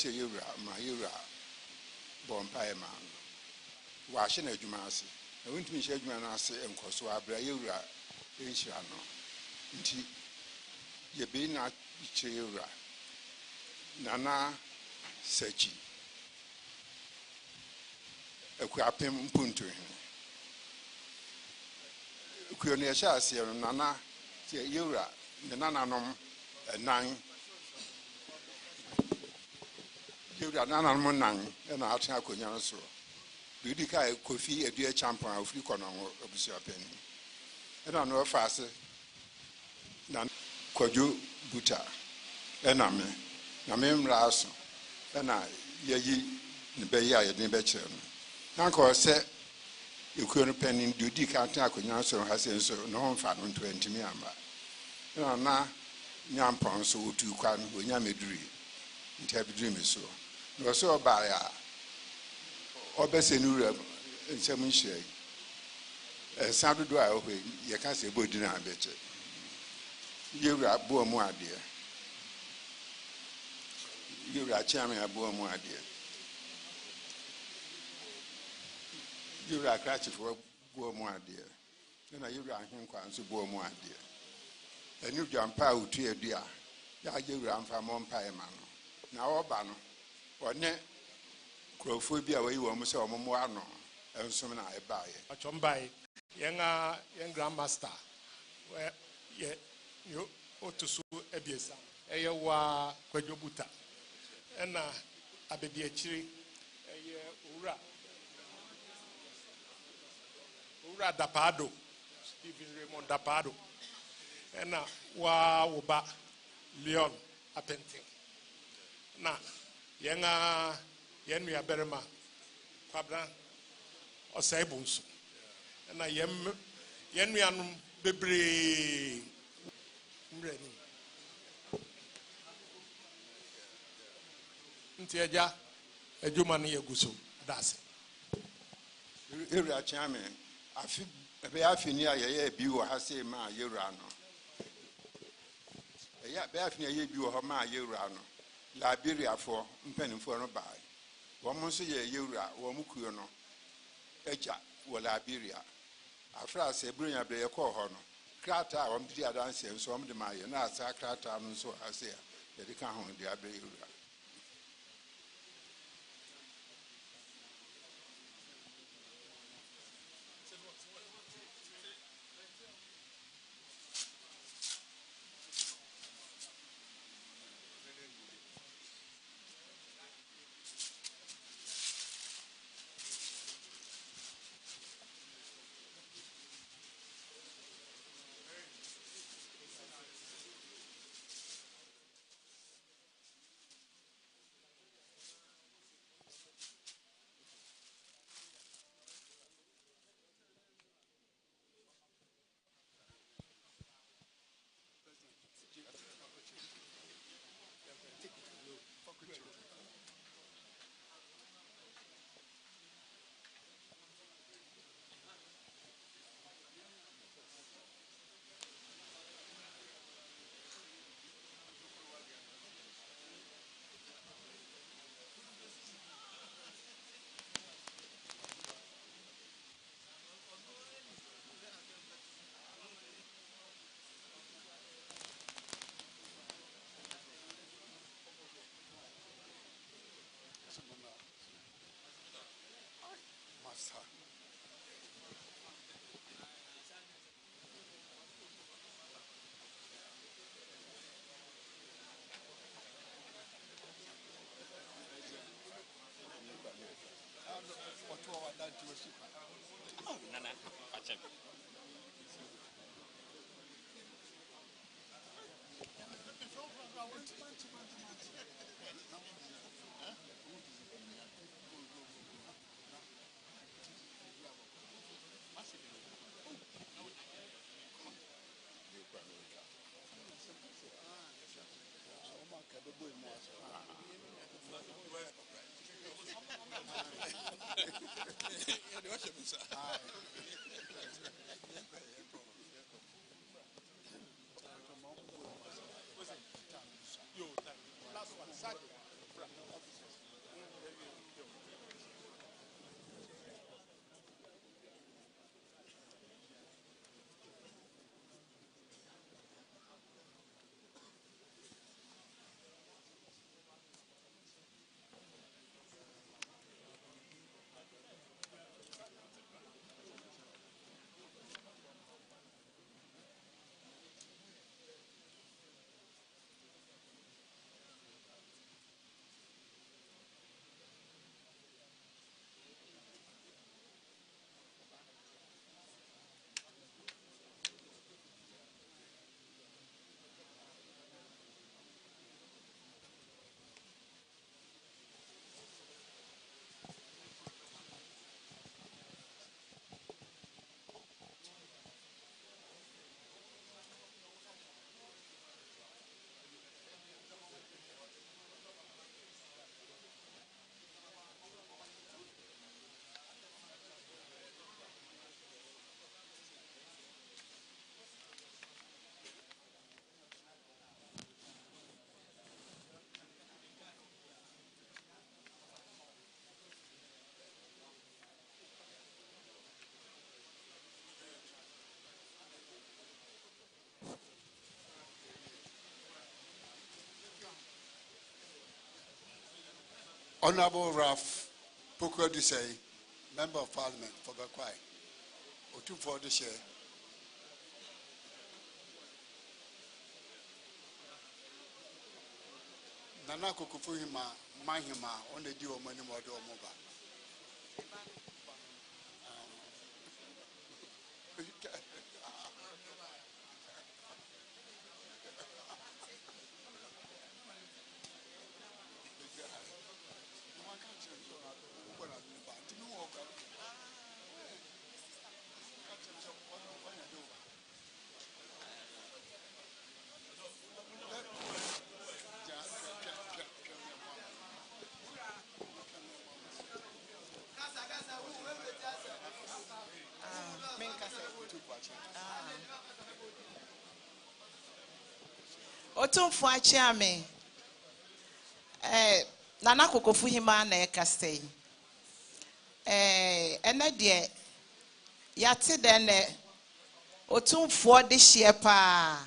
Yura, my Yura, Bompire man. Washing a Jumasi. I went to me, Shedmanasi and Koswabra Yura, Ishano. Inti Yabina Yura, Nana Sechi. A quapim punto. Kuyonesha, Nana, Yura, the Nananom, a 9. You got none on nine, and I'll tell you, so. Do you carry coffee a dear champion of free corner of your penny? I don't know faster than Quadu Buta, and I'm Rasso, and I, ye, the Bayay, the Betcher. Uncle said, you couldn't penny do the can't so has so no fun 20 me. And now, Yampon so to Quan, when you may dream. It have dream so. No so by Obesenura and some shade. And sounded dry away, you can't say, boy, dinner better. You are Boamoa, dear. You are charming a Boamoa, dear. You are cratchit for Boamoa, dear. Then you are him quite Boamoa, dear. And you jump out to a dear. You ran from one pie man. Now, Obano. Or net Crophobia, where you almost saw Momoano, and some I buy. A chombai, young grandmaster, where you ought to sue Ebiesa, Ewa Quajobuta, and Abediachiri, Ura Dapado, Stephen Raymond Dapado, and Wa Leon Appenting. Now, Yen we are Berema, Quabra or Sabuns, and I am Yen we are Bebri Ntiaja, a Jumani Gusu, that's it. You are charming. I feel a near a view has say my Urano. A Baffnia you are my Urano. Liberia for penny for no buy. One month a year, Womukuno, Eja, or Liberia. After I say, bring a bear call honor. Crata, I'm the dance, and so I'm the Maya, and I say, Crata, and so I say, that they can't hold the Abbey. Honorable Ralph Awukudae, Member of Parliament for Bekwai. Otu for the share. Nana Kukufuhima, Mahima, on the deal money more do mobile. Otumfo achiame nana kokofuhima na ekastei ene de yate de ne otumfo de hye pa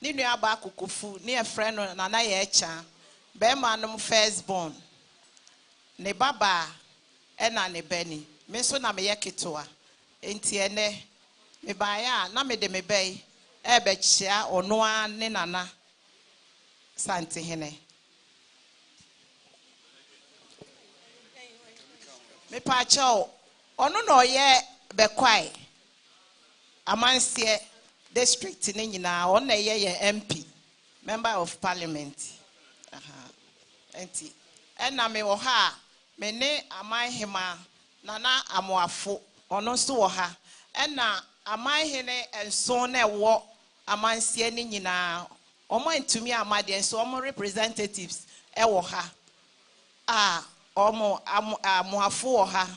ni nua ba kokofu ni e friend no nana ye echa be manum firstborn ne baba ena ne beni me so na me yeketoa enti ene me ba ya na me de me bei ebechia onoa ne nana santi hene me pa chao ono no ye Bekwai amansie district ni nyina ono ye MP member of parliament enti ena me wo ha me ne amanhema nana amoafo ono so wo ha ena amanhene enso na wo amansie ni nyina omo ntumi amade enso omo representatives e wo ha omo amoafo wo ha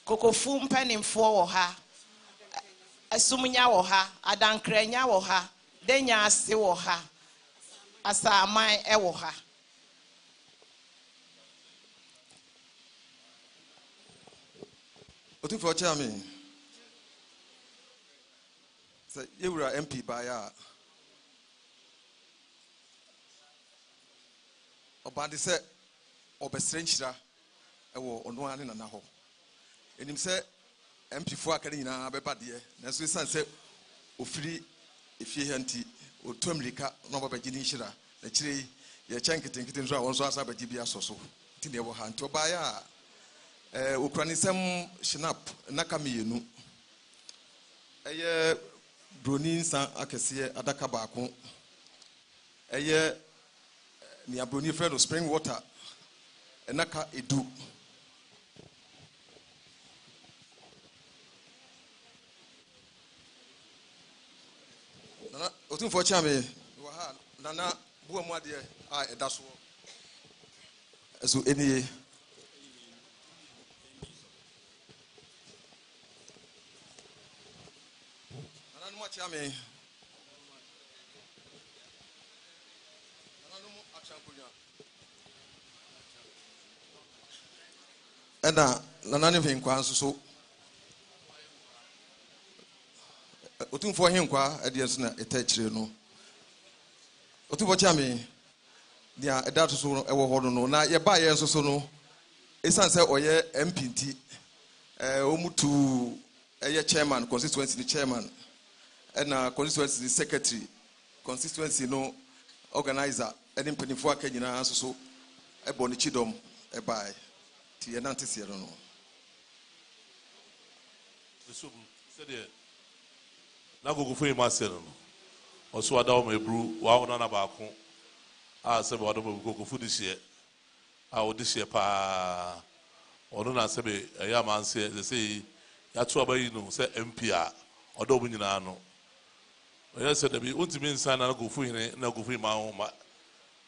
kokofu mpanimfo wo ha asumunya wo ha adankranya wo ha denya ase wo ha asaman e wo ha Otumfo chairman say yewura MP baya obade se obesrenchira ewo ono ane nana ho enim se MP fo akade nyina bebade na so san se ofiri efie hanti otomrika no babaji ni hira na kire ye chanketenkete nso a won so asa baji bia soso ti ne wo ha nto baya ukranisem shinap nakamiyenu eye broni san akese adaka baako eye ni abroni friend spring water enaka edu nana otumfo chame wo ha nana buo mu ade a edaso eso eni Chame ena nanane hwenkwa nso so otumfo hwenkwa ade nso na etachire no otumfo chame dia edato so ewo ho no na ye ba ye nso so no esanse oye MPT omutu eye chairman constituency chairman and constituency secretary, constituency no organizer, and in Penifua Kenya, so a bonichidom, a buy. Tiananti Sierra. The soup said, now go for Marcel. Also, I don't brew, wow, none about said, I don't go for this year. I would this year, pa, or don't answer me. A young man said, they say, that's what you know, say MPR, or don't win. I said, "Be ultimate son and go for him, no go for my own.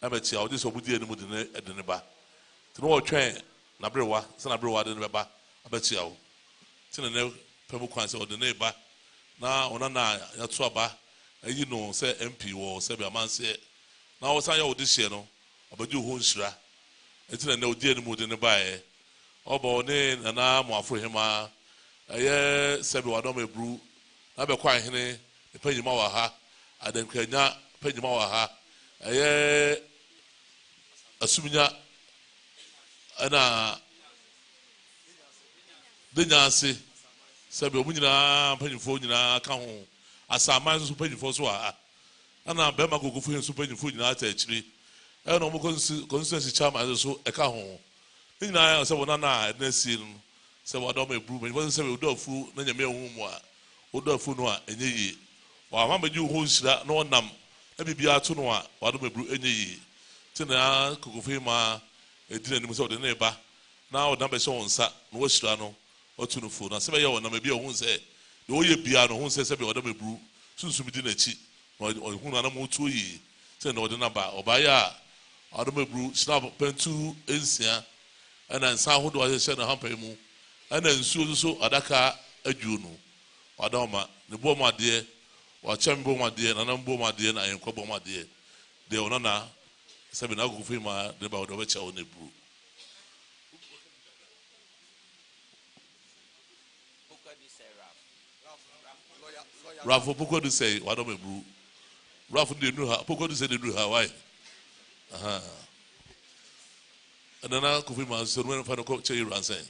I'm a child. This will be the mood at the neighbor. To know what train, Nabrewa, son of Brewa, the neighbor, I bet you. Till the people can't or the neighbor. Now, on a night, that's what you know, say MP or say a man say. Now, what's I this year? No, about you, Hunshra. It's a no dear mood in the bay. Oh, but then, and I'm more for him. I said, I don't brew. I be quiet here. Pejima wa ha adenkanya pejima wa ha asumnya ana de nyanse sebe omu nyina panyimfo nyina ka ho asaman so panyimfo so a ana be ma kokofo hin so panyimfo nyina ta akiri e no mo constituency chairman so e ka ho nyina se wona na na si no se wada ma ebru panyimfo se be odofu na nyame hu mu a odofu no a enye yi wa ma meji ho nsira na onam na bibia to no a wada ma ebru enye yi tina kokofo ma edina ni mo se ode na eba na odan be se wonsa na wo sira no otu no fo na se be ye wona ma bia ho nse de oye bia no ho nse se be wada ma ebru sunsum di na chi na hu na mo tu yi se na ode na ba obaya wada ma ebru sina pentu ensia ana nsa ho do a se na hampa mu ana nsuo so adaka adwu no wada ma ne bo ma de wa chambo ma de na na bo ma de na enko bo ma de de ona na se be na go fi ma de ba do be cha ona ebru Rafu poko do say wada ma ebru Rafu de nu ha poko do say de nu ha why aha and then I could be my son when I find a coach you and saying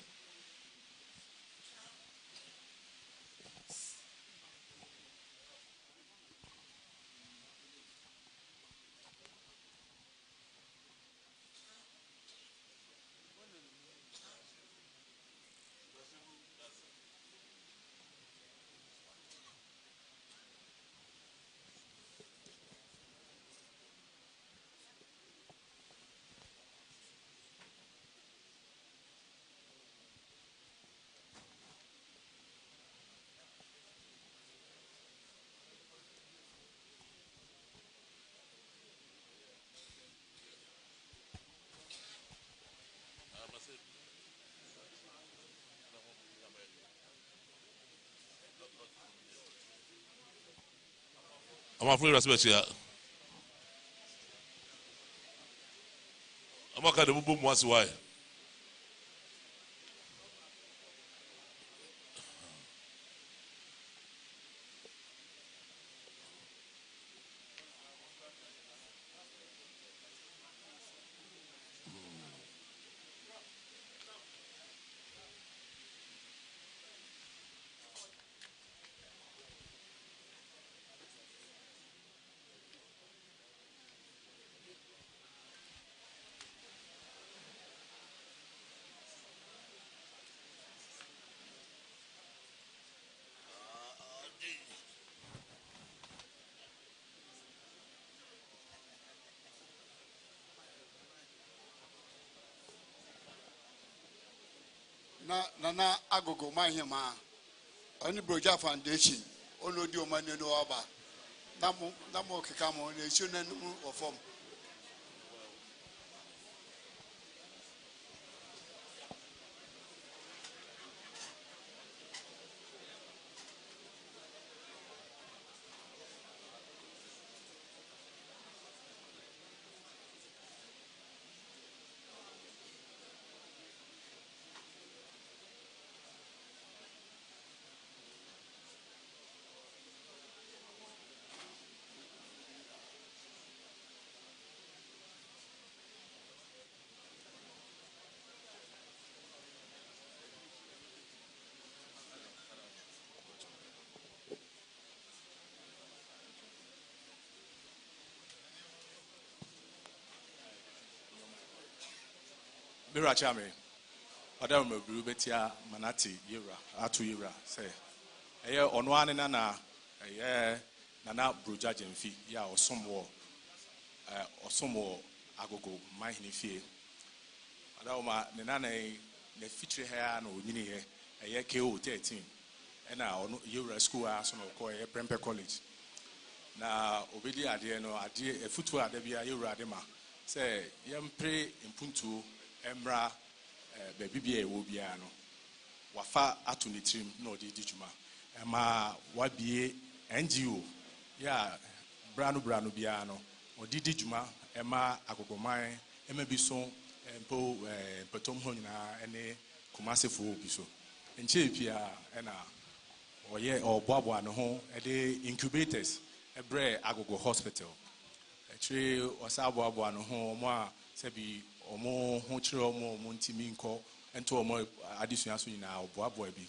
I'm afraid respect here. I'm not going to boom once why. na agogo my hima only Broja Foundation ono di o mani no aba na mo keka mo na esu na nu ofom Mira Chame, Madam Brubetia Manati Yura, Atu Yura, say, a year on one and Nana, a year Nana Brujajin fee, ya or some more agogo, my fee. Madama Nenane, the feature hair no Nini, a year KO 13, and now Yura school as no a Premper College. Now, Obedi Adie no Adie, a footwear Debia Yura Dema, say, Yam pray in Puntu. Emra baby bia e wo bia no wafa ato ne trim na odi dijuma ema wabie NGO ya brano bia no odi dijuma ema agogoman ema bi so empo petom ho nyina ene kumasefo bi so enche pia ena oye oboabo no ho ede incubators ebre agogo hospital actually osaboabo no ho mo a Sebi omo ho chire omo ntimi nko ento omo adesua so nyina oboaboa bi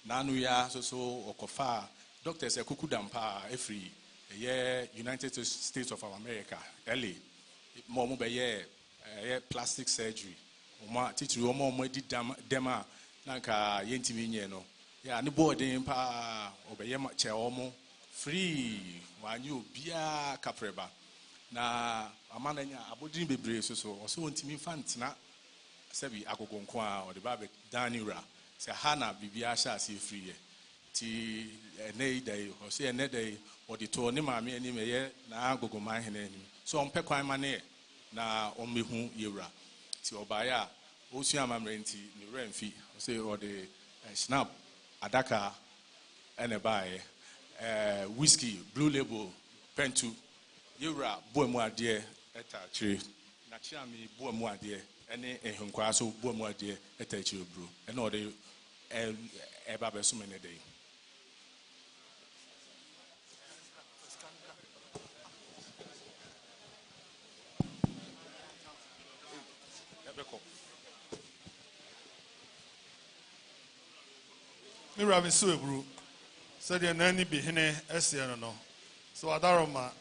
nanu ya so okofa doctors Awukudae mpa every United States of America LA mo be plastic surgery omo titiri omo di dema nanka yentimi nye no ya ne boarding pa obeye che omo free wanyu bia kapreba na amananya abodin bebre so oso ntimi fantena sebi agogonko a o de ba be danira se hana bibia sha se free ti ene dai o se ene dai o de to ne maame ani meye na agogoman hene ani so on pe kwan mane na on mehu yewura ti obaya o su amamre nti ne remfi o se o de snap adaka ene bae whiskey blue label pentu yewura boamu ade eta chiri na chiami boamu ade ene ehunkwa so boamu ade eta chiri bro ene o de eba be so mene dey Me rabi so ebru said the nani be hene esiano no so adaroma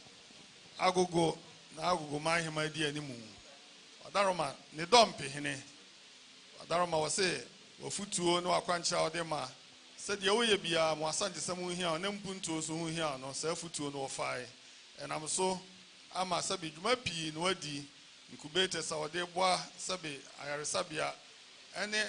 agogo na agogo man hima di animu adaroma ne dompe hene adaroma wase ofutuo no akwancha ode ma said ye woye bia mo asante samu hia ne mpuntuo so hu hia no sa futuo no ofai enam so ama sabi dwuma pi no adi incubator sa ode boa sabi ayaresabia ene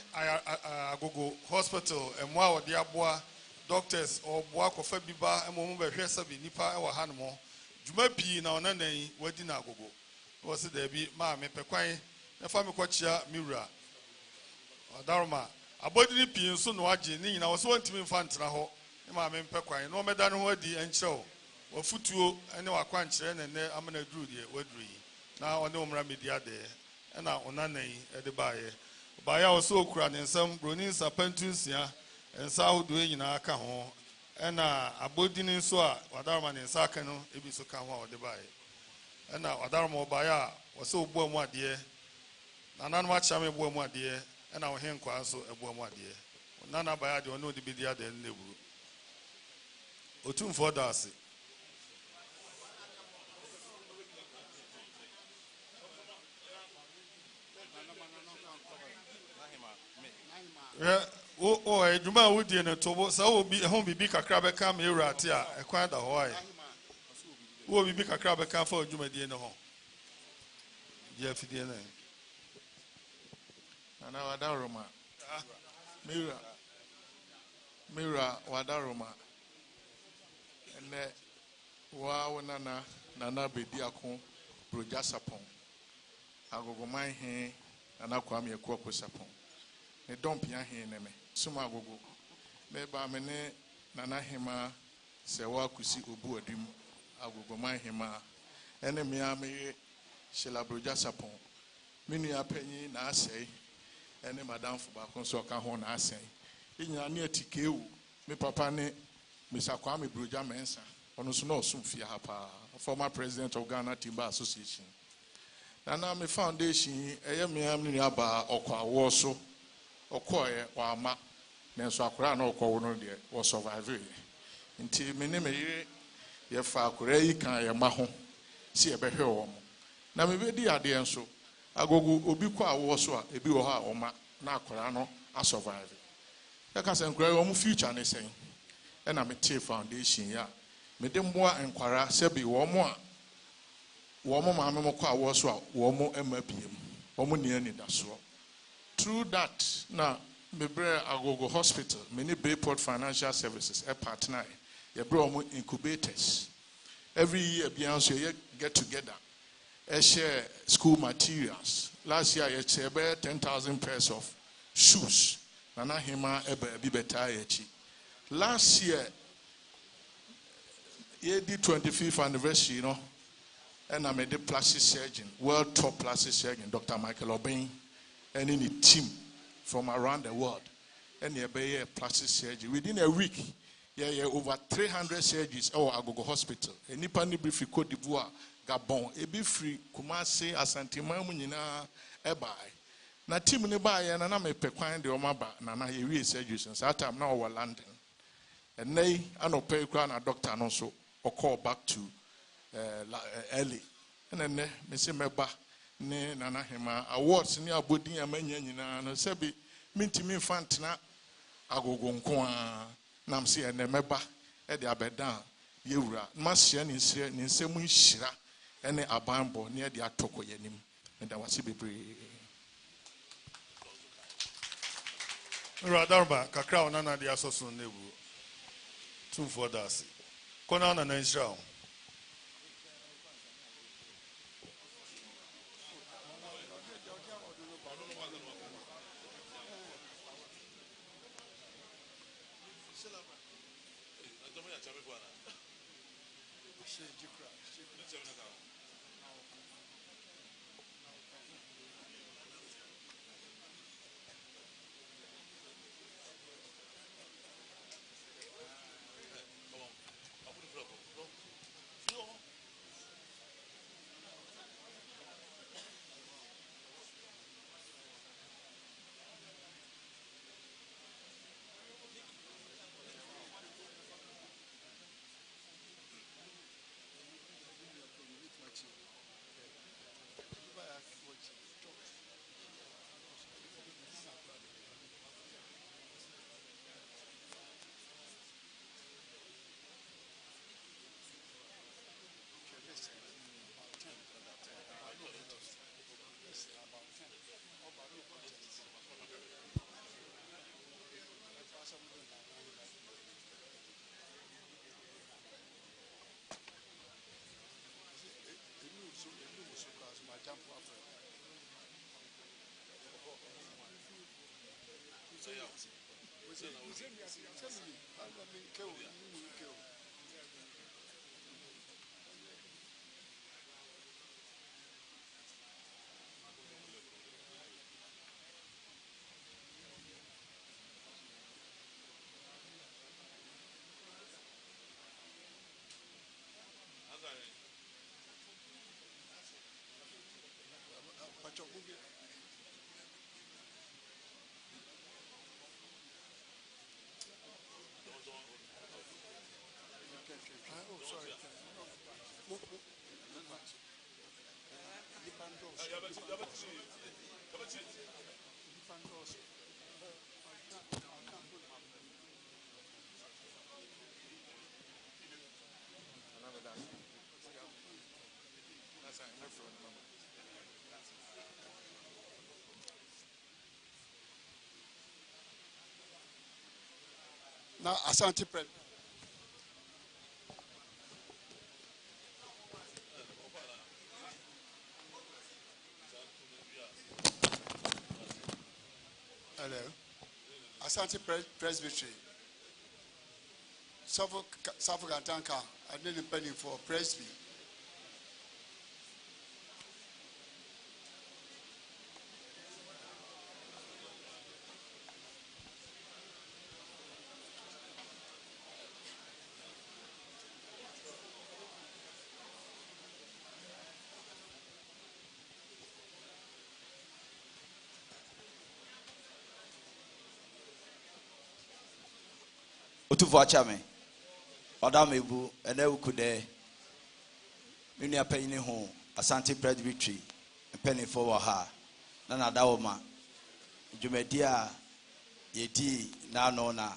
agogo hospital emwa ode aboa doctors or boa kofa biba emo be hwe sabi nipa e wa hanmo dwuma pi na onanan wadi na agogo wose da bi ma me pekwan na fa me kwachia miwura adaroma abodini pi nso no age ni nyina wose wantimi mfa ntra ho ma me pekwan no meda no ho adi enkyerɛw wafutuo ene wakwankyerɛ ne ne amana duru de waduru yi na one omra media de na onanan ede baaye baya wose okura ne nsam broni sapantu nsia ensa hodo nyina aka ho ena abodini nso a wadaroma ne nsa aka no ebi so ka ho a ode baaye ena wadaroma obaya wose obu amu ade na nanu acha me bu amu ade ena wo henkwa nso ebu amu ade nana baya de ono de bidia de neburu otumfo dase ejuma wudi ne tobo sa obi ehon bibi kakra be ka me ewurate a ekwan da ho ai wo bibi kakra be ka fa ejuma die ne ho je afidie ne ana wadaroma mira wadaroma ene wa wonana nana bedi akon broja sapon agogoman he nana kwame ekoko sapon ne dompia he ne me suma agogo me ba me ne nana hema se wa kusi obu adim agogoman hema ene me ame shela broja sapon minu apanyi na asai ene madam fuba konso ka ho na asai inya ne atikewu me papa ne Mr. Kwame Broja Mensa ono so no sumfia ha pa former president of Ghana Timber Association na me foundation eye me am ni aba okwa wo so okoye wa ma nenso akora na okwo no de wo survive nti me ne me ye fa akora yi kan ye ma ho si e behwe wo mo na me be di ade enso agogo obi kwa wo so a ebi wo ha o ma na akora no a survive ya ka se nkora wo mu future ne sen ena me te foundation ya me de mboa enkwara sebi wo mo a wo mo ma me mo kwa wo so a wo mo ema biem wo mo ne ani da so through that na me bre agogo hospital me ni Bayport Financial Services a partner ye bre wo incubators every year bian so ye get together share school materials last year ye share 10,000 pairs of shoes nana hima ebe bi beta ye chi. Last year, the 25th anniversary, you know, and I made a plastic surgeon, world top plastic surgeon, Dr. Michael Obeng, and in a team from around the world, and he be a plastic surgery. Within a week, over 300 surgeries at Agogo Hospital. And Nipani Brief Cote d'Ivoire, Gabon, ebi free Kumasi, Asantima Munina, Ebai. Na team ne ba ya na me Bekwai de omaba na na ye wi surgery that time na over London. And they anope kwa na doctor no so or call back to early. And then me say meba ne nana hema awards ni abodi amanya nyina no sebi mintimi fantena agogo nko a nam se ene meba e de abeda yewura masia ni nsemu nhira ene abanbo ne de atoko yanim nda wase bebre Radarba kakra ona na dia soso nebu two for das kona na Israel Now, Asante Pred. Hello. Asante Presbytery. Suffolk Antanka, I didn't penny for Presby. Otufu achame Madam Ebu and Awukudae Minia Penny Home Asante Presbytery and Penny for her Nana Dawoma Jumedia Yedi Nanona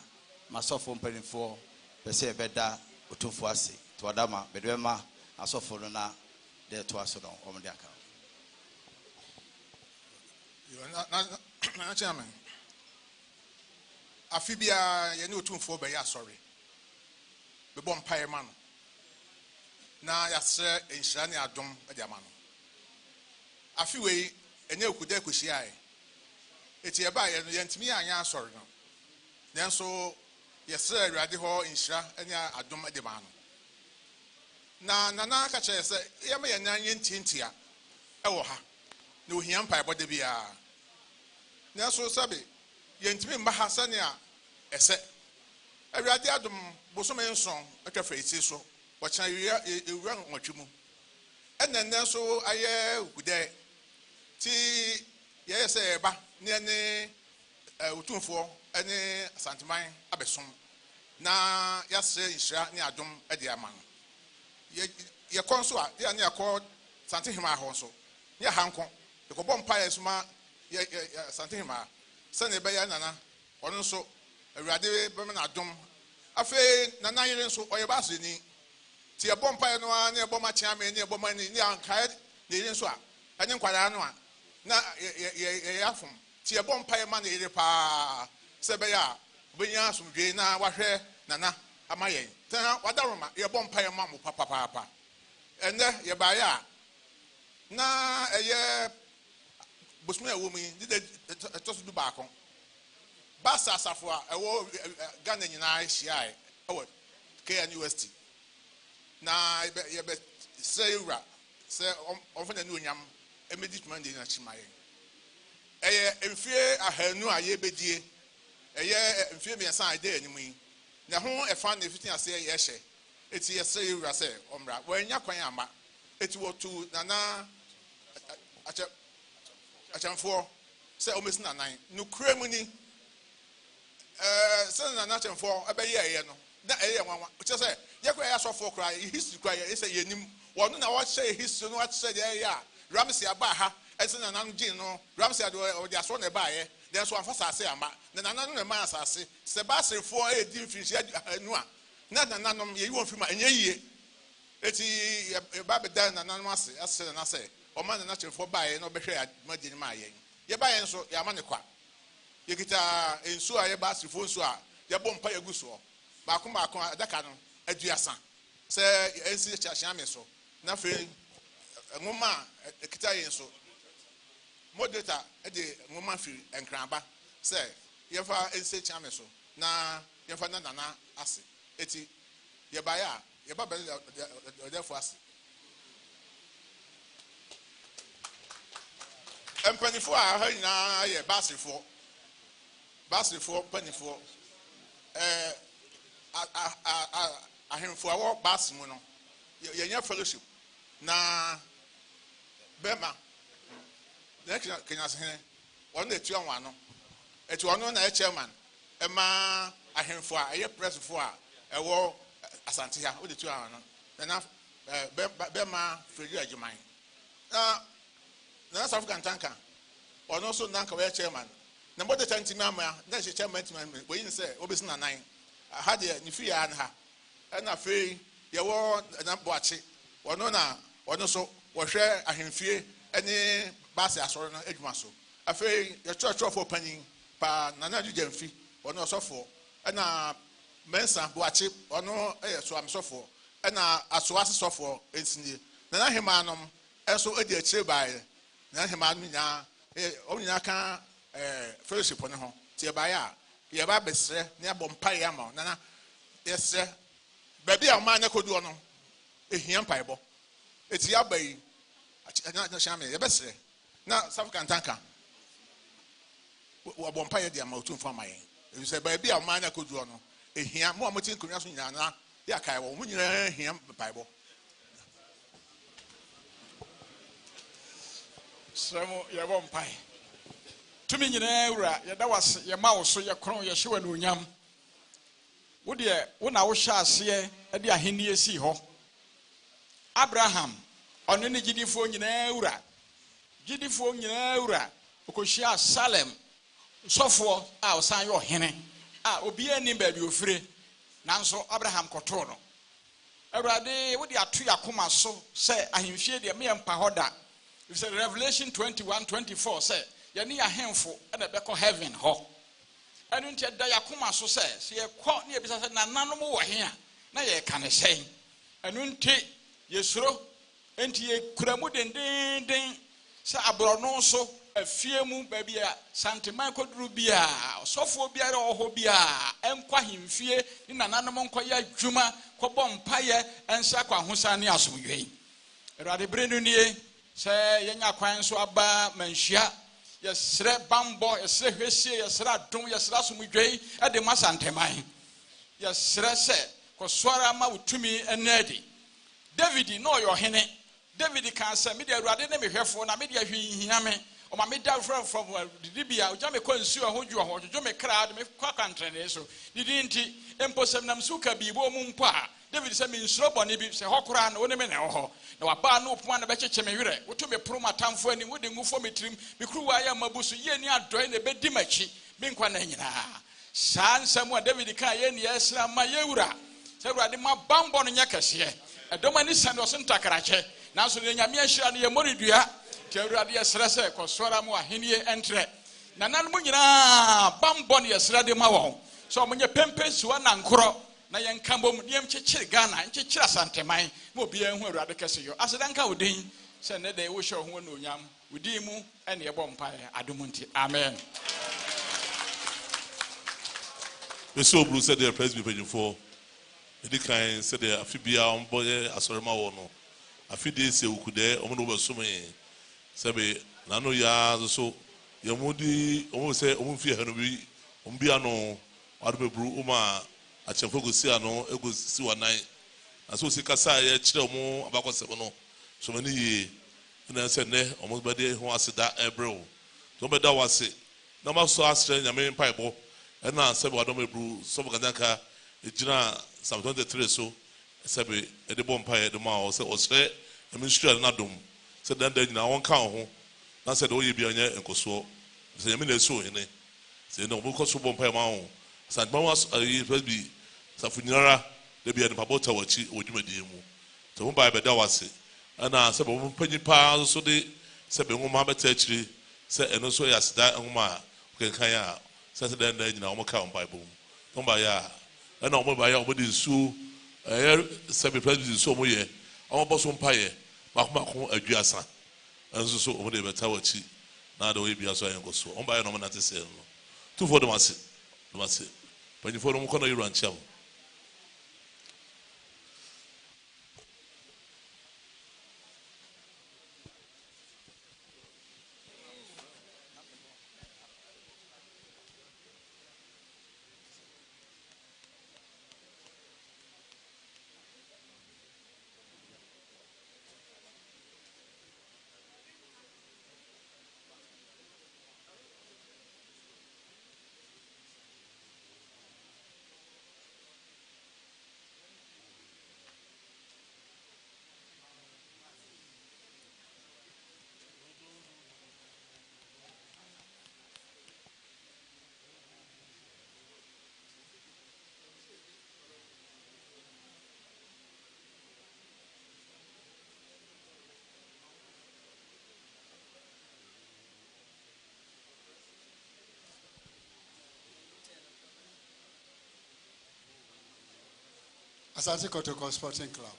Masofo Penny for Pese Beda Otufu Asi to Adama Bedwema Asofona there to us on the account. You are chairman. Afibia, you know, 2 by sorry. The bomb pie man. Now, yes, sir, in Shani Adom, a Yamano. Afiwe, and you could decushi. It's a buy and me, I am sorry. Then so, yes, sir, Radiho in Sha and Adom a Yamano. Now, Nana Catcher said, Yama and Yan Tintia. Oh, no, he umpire, but the beer. Now, so Sabi. Yentimi Mahasania ese awurade adom bosome nson atwa faiti so wacha ewura nwatwemu And then so I would tea, yes, near Utum for any Santimine Abeson. Na yes, Isra near Dom Ediaman. Your consul, they are near called Santihima also. Near Hankon, the Cobom Pies ma Santihima, Sunny Bayanana, or also a Radi Berman Dom. A fay Nana so or your basini. See a bomb pie no near Bomma Cham near Bomani near Kayat, the Insua, and then Quadanoa. Na Yafum. See a bomb pie money pa Sebaya, Binyas from Jana, Washe, Nana, Amaye. Tana, Wadaroma, your bomb pie mamma, papa. And there, your baya. Na a year Busmia woman did a toss to back on. Bassa Safwa, a war gun in I, she I, oh, KNUST. Na ye bet say ra say often a new yam immediate man in a chimaye. Enfie ahanu aye bedie eye enfie me san ide animi na ho e fan na fitin ase ye hye eti ye say ra say omra wanya kwan ama eti wotu nana achamfo say omesi na nan no kremu ni say nana achamfo abeye ye no na eye nwanwa che say ye kwa ya sofo kra history kwa ye say ye nim wono na wa say history no wa say ye ya Ramsey aba ha ese na nan gin no Ramsey o dia so na ba ye then so amfa sase ama na nanan no ma sase se ba serefo e di mfinshi anu a na nananom ye won fima enye yie eti ye ba be dan nananom ase na say o ma na serefo ba ye no be hwe magini ma ye ye ba ye nso ya ma ne kwa ye kita ensu a ye ba serefo nsu a ye bom pa ye guso ba ko adaka no aduasa se ensi chachia me so na fe ngoma kita ye nso moderator de ngoma firi enkraba say yefa ense chame so na yefa na nana ase eti yebaya yeba be therefore ase empanifo a ha nyina ye basifo panifo ahemfo awo basimu no yenya fellowship na bema na Kenya sene one the two one no eti ono na chairman e ma ahemfo a ye press fo a e wo asante ha o the two one no na be ma fredi ajuman na South African tanka ono so nanka we chairman na mbode tanti mama na she chairman we yin say obesi na nine ha de ni fi ya na ha na fe ye wo na boache ono so wo hwe ahemfie ene base asoro no adwuma so afei ye church for panin pa nana djemfi ono sofo na mensa boache ono so am sofo na aso ase sofo ensini nana hemanom enso edi akire bae nana hemanu nya onya ka fellowship no ho tie bae a ye ba besre ne abompa ya ma nana yesre baby a ma na kodu ono ehia mpaebo eti abai na shame ye besre na South African tanka wo bompa ye dia ma otumfo amaye e say baby a ma na kodu ono ehia mo amotin konwa so nyina na ya kai wo mo nyina ehia mpaebo Samo ye bompa tumi nyina ewura ye da wase ye ma wo so ye kron ye hyewa no onyam wo de wo na wo hya ase e de ahenni esi ho Abraham ono ne gidifo nyina ewura gidifo nyina ewura okohia Salem sofo a osan yo hene a obi ani ba bi ofire nanso Abraham koto no Ewurade wo de ato yakoma so se ahemfie de me mpa hoda if say Revelation 21:24 say ye ne ahemfo na beko heaven ho enu ntia da yakoma so se ye kɔ ne ebisa se nananom wo he a na ye ka ne hyɛn enu nti yesuro enti ye kuramu dendenden se abrono so afie mu ba bia santeman koduru bia sofo biara oho bia enkwa hemfie ni nananom nkoya adwuma kɔbɔ mpaye ensa kwa hosa ne asomdwei Ewurade brenu nie se yenya kwan so aba manhia yesre bambo yesre hwesie yesre adom yesre asomdwei ade masanteman yesre se koswara ma utumi enadi David no yo hene David can say, Media rather than me here for na media him. Or my mid from Libya, Jamie Consu, who you are, you may crowd, me quack and train so. Didn't impossible Namsuka be woman pa. David said, me slow on it, say Hokran, only men. No, a bar no one about Chemere, what to me proma time for any wouldn't move for me trim, be crew I am a busu, yen ya drain the bed dimachi, Minquanina. San someone David Kayen, yes, my Yura. So rather my bambon in Yakasia. A domanis was in Takarache. Now so the Yamisha and Yamoridia. Radia Srasa, Cosoramo, Hinie entre. Nanan Munina, Bambon, yes, Radimao. So when your pimpers one ancro, Nayan Cambo, Niam Chichigana, and Chichra Santa Mai, will be a word Radicasio. As a Danka would deem, send a day we show one yam, with Dimu and your bompire, Adumunti. Amen. The so blue said their presbyterian for the kind said their Amphibia on boy, Asorama or no. A few days, Awukudae, Omono Sume. Sabe, Nano ya so Yamudi almost say Umfia Hanobi, Umbiano, Arbebru, Uma, Achafogosiano, Ego Siwa night. And so Sikasa, Chilmo, Abaco Sevono, so many ye, and I said, Ne, almost by day who was that ebro. Don't be that was it. No more so Australian, Yaman Pipe, and now Sabo Adome Brew, Sobaganaka, Jina, some 23 so, Sabe, at the Bompire, the Mouse, or straight, and Ministry Nadum. Said then I won't count home. Now said, oh, you be on your uncle so. Say, I mean, so in it. Say, no, because so bomb my own. Saint Mamas are you be Safunara, they be at the Pabota or Chi or Jimmy Dimu. To whom by Bedawasi. And I said, penny pounds so they said, Mamma Tetri, said, and also as that on my Kaya. Said then I won't count by boom. Don't buy ya. And no by your body sue. Sabi President so much. Our boss won't pay. Makuma aduasa anso so o de beta wachi na da we bia so ayen go so on ba ye no na te se no tu for dem ase pani for dem ko na yiru ancha Asante Kotoko Sporting Club.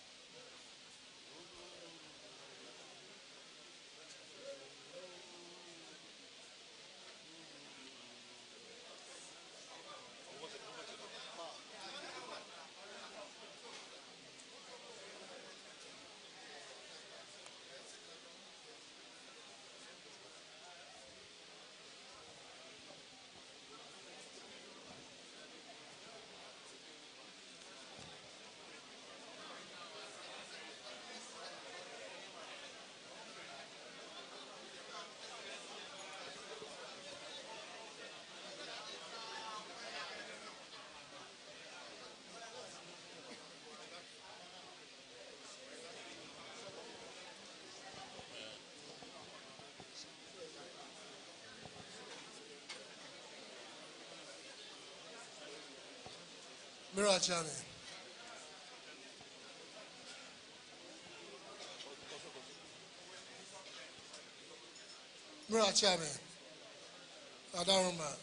Mirror Chairman. Mirror Chairman. Adaruma.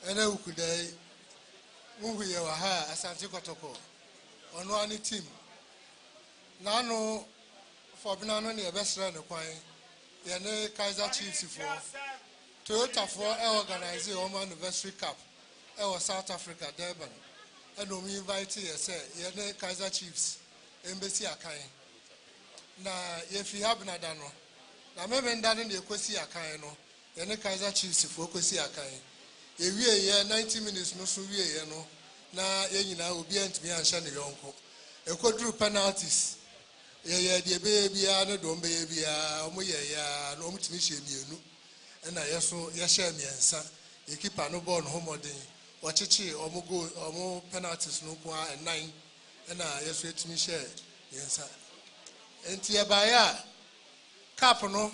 Awukudae. Mungu ya waha Asante Kotoko. Ono ani team. Nano for binano ni ebesra ne kwan. Yene Kaiser Chiefs for Toyota for organize Oman Anniversary Cup. South Africa, Durban. And we invite you, say, Kaiser Chiefs, Embassy Akai. Na, if you have Nadano, na maybe done in the Kosi Akai, no, Kaiser Chiefs for Kosi Akai. If we are here 90 minutes, no, so we are no, na, you know, will be and me and Shani Yonko. A quadruple penalties. ye de baby no don baby omo ye ya no mutimi hye mienu na yeso ye hye miensa ye keeper no ball no homodin wachichi omo goal omo penalties no kwa 9 na yeso etimi hye miensa enti ye ba ya cup no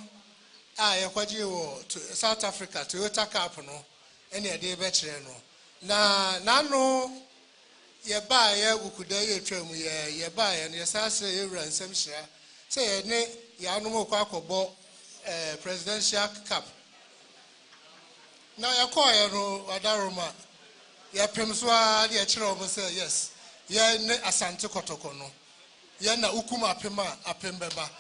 ye kwaje wo South Africa Toyota cup no ene ye de be kire no na no ye ba ye Awukudae ye twam ye ba ye no ye sase ye wura nsem hira say ye ne ya no mo kwa akobo presidential cup na ye call ye no Wadaroma ye pem so a ye kire o say yes ye ne Asante Kotoko no ye na ukuma apem beba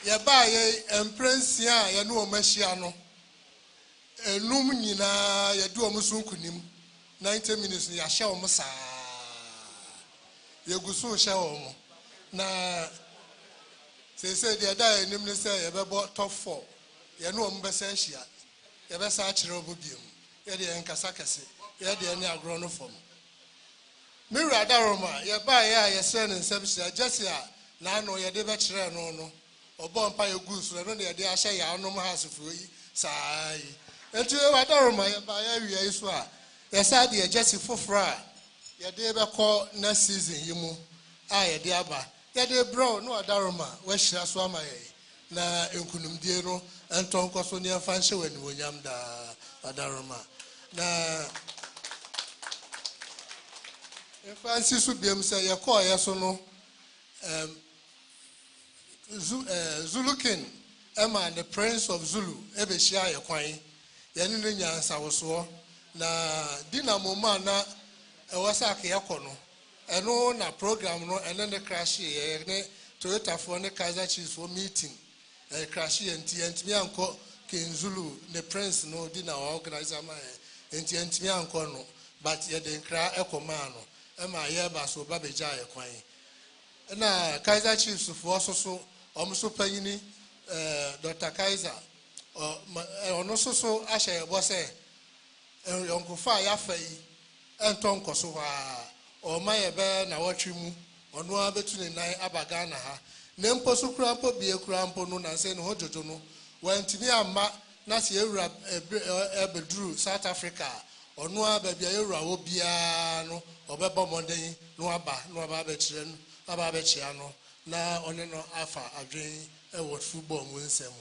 ye ba ye emprensia ye no o mahia no enum nyina ye du omusunkunim 90 minutes ya hye o musa ye gusu hye o na say the da enim ne say ye bebo top 4 ye no ombesa hia ye besa a kire obobiem ye de enkasa kese ye de ne agro no fom me Wadaroma ye ba ye a ye se ne nsem hia jesia na no ye de be kire no obo mpa ye gusu no de de a hye ya anom hasefo yi sai enti Wadaroma ye ba ya wi iso a ye sa de jesi fofora ye de be ko next season yimu a ye de aba ye de bro no Wadaroma we hira so ama ye na enkunumdie no entonko so ne fa nhye wani wonyam da Wadaroma na Francis biem say ye call ye so no Zulukin Emma the Prince of Zulu ebe hia ye kwan ye ne nyansa woso na dinamo man na ewasa ka yakono eno na program no ene ne crash ye ne Toyota for ne Kaizer Chiefs for meeting crash ye enti anko King Zulu ne Prince no di na organizer ma enti anko no but ye den kra ekoma no e ma ye ba so ba beja ye kwan na Kaizer Chiefs for so omso panyini Dr. Kaizer ono so ahye ye bo se yonkofa ya fai entonko so ha o ma ye be na watwi mu ono abetu ne nan abaga na ha ne mpo so kura mpo bie kura mpo no na se ne hojojo no wantimi amma na se ewura ebedru South Africa ono ababia ewura wo bia no obebo monden no aba be kire no aba be chia no na one no afa adwen e football mu nsem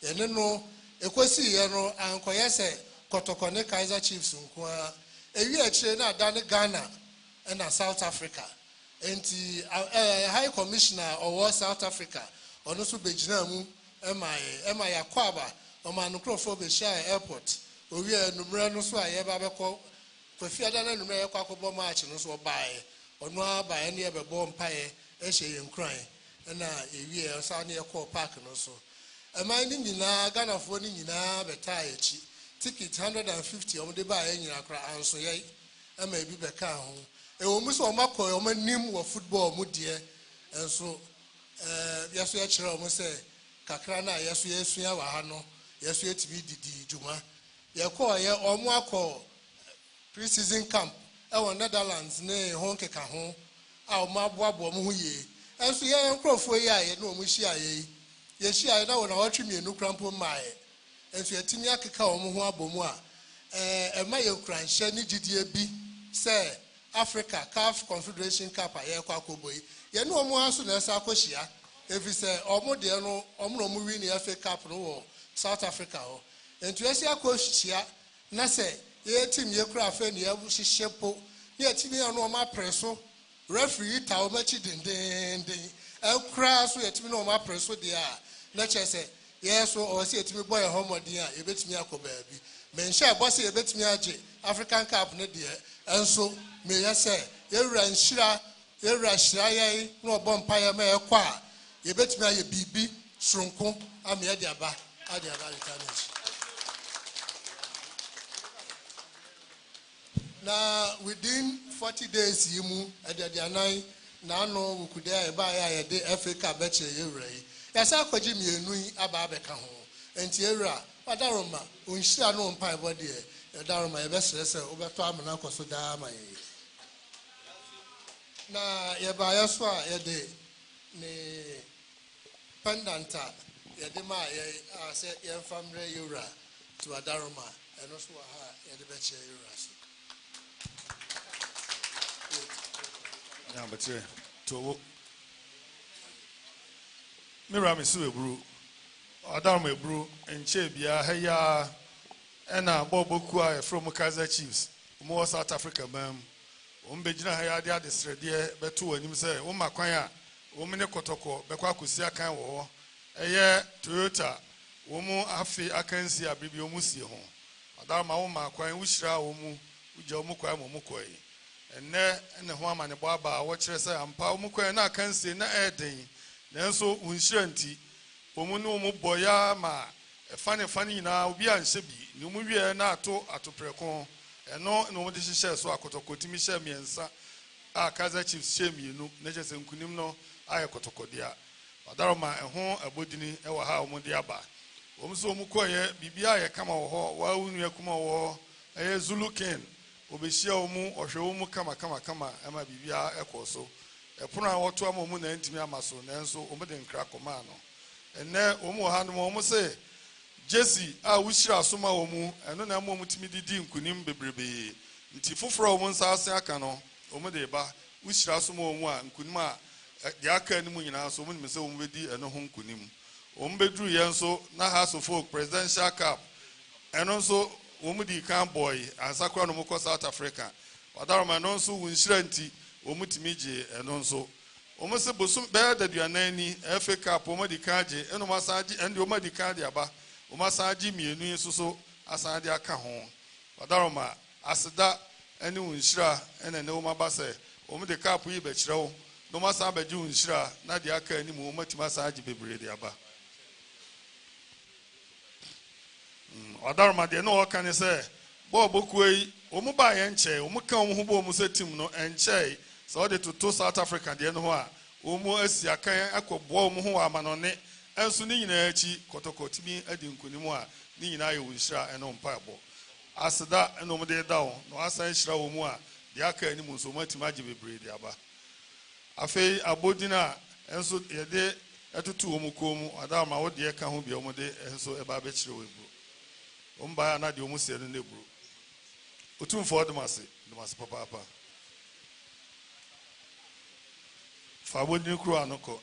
ye ne no ekosi ye no ankoye se Kotoko ne Kaizer Chiefs nko a ewi akire na ada ne Ghana na South Africa enti high commissioner of South Africa ono so begina mu ema ya kwaba o ma no crofo be share airport owi enumre no so aye ba be ko kofi ada na enumre ye kwa kobo match no so bae ono aba ne ye be bo mpae ehye ye nkran na ewi e so na ye ko park no so ema ni nyina Ghana fo ni nyina beta echi ticket 150 omde ba ye nyina kra anso ye ema ebi be ka ho e wo mu so o makọ o manim wo football mu de enso yeso ye kire o mu se kakra na yeso ye sua wa ha no yeso ye tibi didi djuma ye ko ye o mu akọ pre-season camp e wo Netherlands ne ho nkeka ho a o ma boabo mu hu ye enso ye nkrofo ye aye na o mu hia ye ye hia na wo na watwe mienu krampo mae enso ye timi akeka o mu ho abomu a e ma ye kranhye ni gidie bi se Africa CAF Confederation Cup aye kwa koboyi ye no omo aso na esa akohia efi se omo de no omo win FA Cup no wo South Africa ho entu esi akohia na se ye team ye kura afa ne ya hihyepo ye team ya no omo preso referee ta o machi den kura so ye team no omo preso de a na chese ye so o se ye team boy homodin a ye betimi akoba bi menhye boss ye betimi age African Cup ne de enso me yese yewura nhira ye no obompa ye ma ekwa a ye betimi aye bibi sronko am ye de aba returns na within 40 days yimu ededianan na no Awukudae e ba ye de FA Cup be che yewura yi yasa kwaji mienu yi aba abeka ho enti yewura Wadaroma onhira no mpa e body e Wadaroma ye be sere se obeto amana koso da ma ye na yɛbaeɛ so a yɛde ne pendant a yɛde ma a sɛ yɛmfa mmerɛ yɛwura to adaroma ɛno so wɔ ha a yɛde bɛkyerɛ yɛwura so Yeah, but to Mira me so ebru Adam ebru enche bia ha ya ena boboku a from Kaizer Chiefs mo South Africa bam begyina ha ya de adesrede beto anim say wo makwan a wo me ne kotoko bekwa akosi akan wo eye Toyota wo mu afi akansi abribi wo mu sie ho Adam ma wo makwan wo hyira wo mu ugya wo mu kwa mo mu koi ene ho amane bo aba wo kyerɛ sɛ ampa wo kwan na akansi na ɛden nanso unhyiranti omu no mu boya ma fane nyina obi anhyɛ bi ne mu wie na atopreko ɛno no de hyehyɛ so akotokotimi hyɛ miensa a Kaizer Chiefs hyɛ mienu na kyerɛ sɛ nkunim no ayɛ kotokodia adaroma ɛho abodini ɛwɔ ha omu de aba omu so omu kɔyɛ bibia yɛ kama wɔ hɔ wa unu akuma wɔ ɛyɛ Zulu King obehyia omu ɔhwɛ omu kama ɛma bibia ɛkɔ so ɛpono a wɔto ama omu na ntimi ama so nanso omu de nkra kɔma no ɛnɛ omu ha no omu sɛ Jesse a wuhyira asoma omu ɛno na omu timi didi nkunim bebrebe nti foforo omu nsa ase aka no omu de ba wuhyira asoma omu a nkunim a de aka ne mu nyina so omu nim sɛ omu bedi ɛno ho nkunim omu beduru yɛn nso na House of Folk Presidential Cup ɛno nso omu di kan boy ansakora no mu kɔ South Africa wadaroma no nso wunhyira nti omu timi gye ɛno nso omu se bosum bɛɛ da duanan ni FA Cup omu di kan gye ɛno masaji ɛndi omu di kan de aba omu asaji mienu yi soso asaji aka ho wadaroma aseda ɛne wunhyira ɛna ne omu aba sɛ omu de cup yi bɛkyerɛ wo no masa abɛgye wunhyira na de aka ani mu omu timi asaji bebree de aba wadaroma de no ɔka ne sɛ boku yi omu ba yɛ nkyɛ omu ka omu ho bo omu sɛ team no ɛnkyɛ sɛ ɔde toto South Africa deɛ no ho a omu asi akan akɔboa omu ho amanɔne ɛnso ne nyinaa akyi kɔtɔkɔtimi adi nkunim a ne nyinaa yɛ wunhyira ɛno mpaebɔ aseda ɛna omu de da wo na wasan hyira wɔ mu a deɛ aka anim nso omu atimi agye bebree de aba afei abodin a ɛnso yɛde ɛtoto omu kɔn mu adaroma wo deɛ ka ho bia omu de ɛnso ɛba abɛkyerɛ wɔ eburo omu baa na deɛ omu sie no n'eburo otumfoɔ demase papaapa fa abodin kuro ano kɔ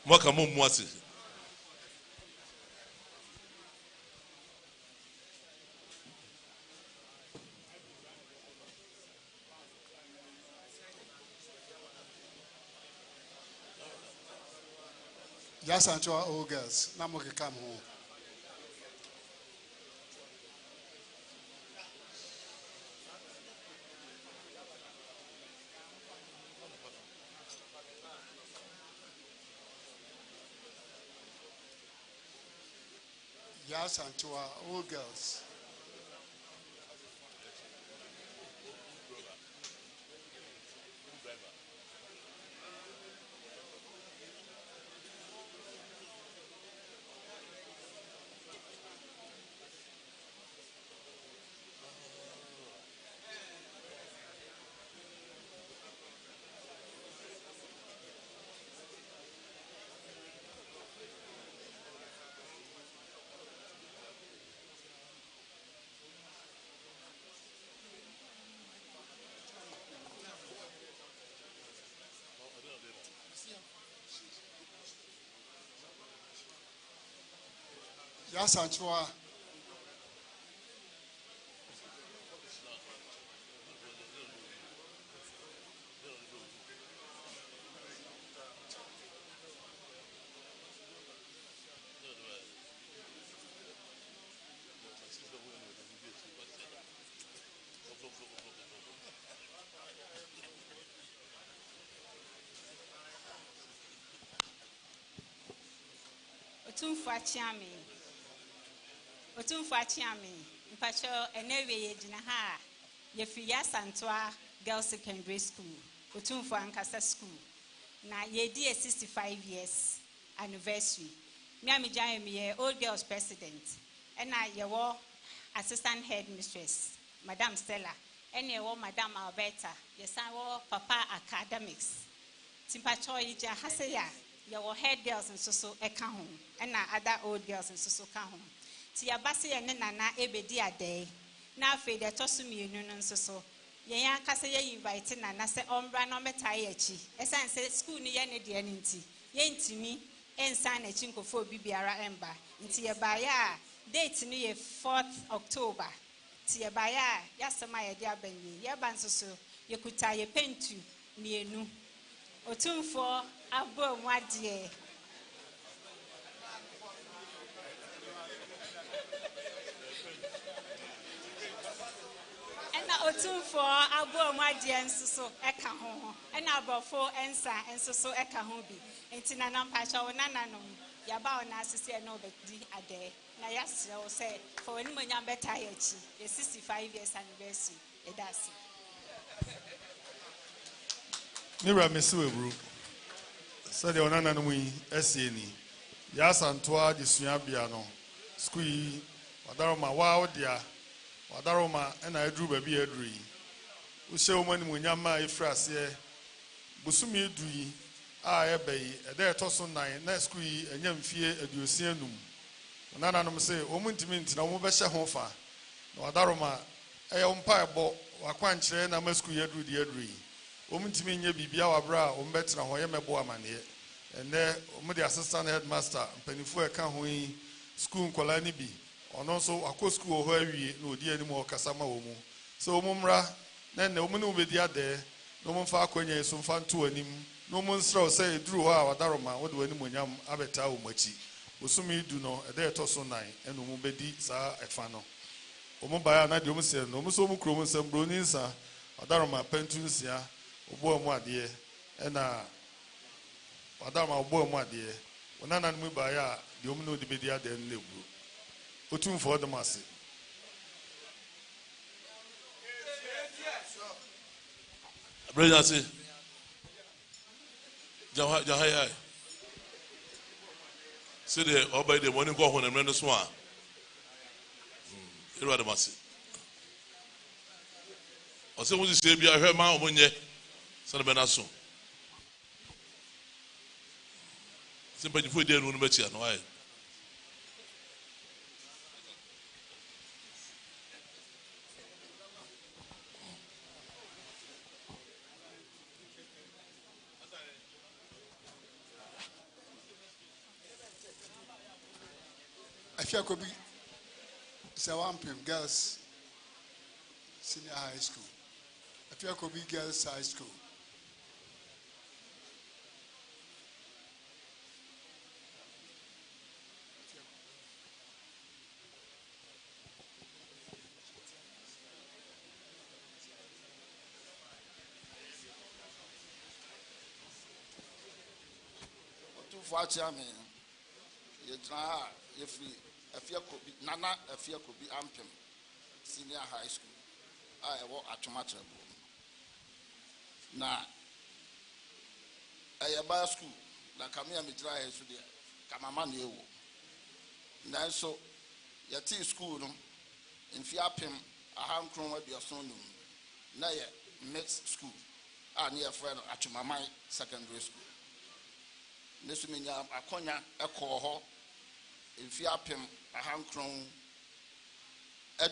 Mwaka mwasi. Yes, and to our old girls. Now we come home. Yes, and to our old girls. Yes, and to our Otumfu achiami mpacho enewe yedina ha yefiya Santoa Girls Secondary School Otumfu Ankasa School na yedi 65 years anniversary me amijan me old girls president and yewo assistant head mistress Madam Stella and yewo Madam Alberta yesawo papa academics timpacho ija haseya yewo head girls and so eka ho and other old girls and so ka ho ti abase ye ne nana ebedi ade na afi de tosu mienu no nso so ye yan kase ye invite nana se ombra no metai achi esan se school ni ye ne de ne nti ye ntimi ensan na chi nkofo bibiara emba nti ye ba ya date ni ye 4th October ti ye ba ya sema ye de abanyi ye ba nso so ye kuta ye pentu mienu otumfo abo mwade Otumfo abo mwade nso eka ho ena abofo ensa nso eka ho bi enti na nampacha wonananom yaba ona asese na obedi ade na yasre o say for any manyam beta yachi 65 years anniversary edasi Mira Meswebru said the onananom yi esieni ya Santoa Jesuabia no school yi wadaroma wa odia wadaroma na edru ba bi edru yi wo hye wo mani munyama efrase busumi edu yi a ebe yi ede etoso nan na school yi enya mfie aduosia enum onananom se wo muntimi ntina wo be hye ho fa na wadaroma eya mpa ebo wakwankyere na ma school yi edru di edru yi wo muntimi nya bibia wabra wo mbetena ho ye mebo amane ene wo de assistant headmaster mpanifu eka ho yi school nkola ni bi ono so akọ school ho awie na odi ani mo kasama wo mu so wo mumra na ne wo mu no bedi ade no mo fa akonya so mfa nto anim no mo nsra say eduru ho a wadaroma wo de wani monyam abeta wo machi osumi du no ede etoso nan eno mo bedi sa efa no wo mo baya na de wo se no mo so mo krom nsam broni nsa wadaroma pentu nsia obo mo ade na wadaroma obo mo ade wonana no mu baya de wo mu no de bedi ade no lebu Otumfo Damasi. Brother, Jahaya. See the obey the morning go home and run the swan. Here are the massy. I said, what you say? Be a her man when ye son of Benasso. Simply put there on the Betty and why. Afia Kobi Sawampim Girls Senior High School. Afia Kobi Girls High School. Chairman, you try if we Afia Kobi Nana Afia Kobi Ampim Senior High School. I walk at Tomata. Now, I buy school, like Kamia Mitra is there, Kamamani. Now, so your tea school in Fiapim, a hand chrome with your son. Now, mixed school, and near friend at Chumamai Secondary School. This means a conya, a coho, in Fiapim, a hand chrome, a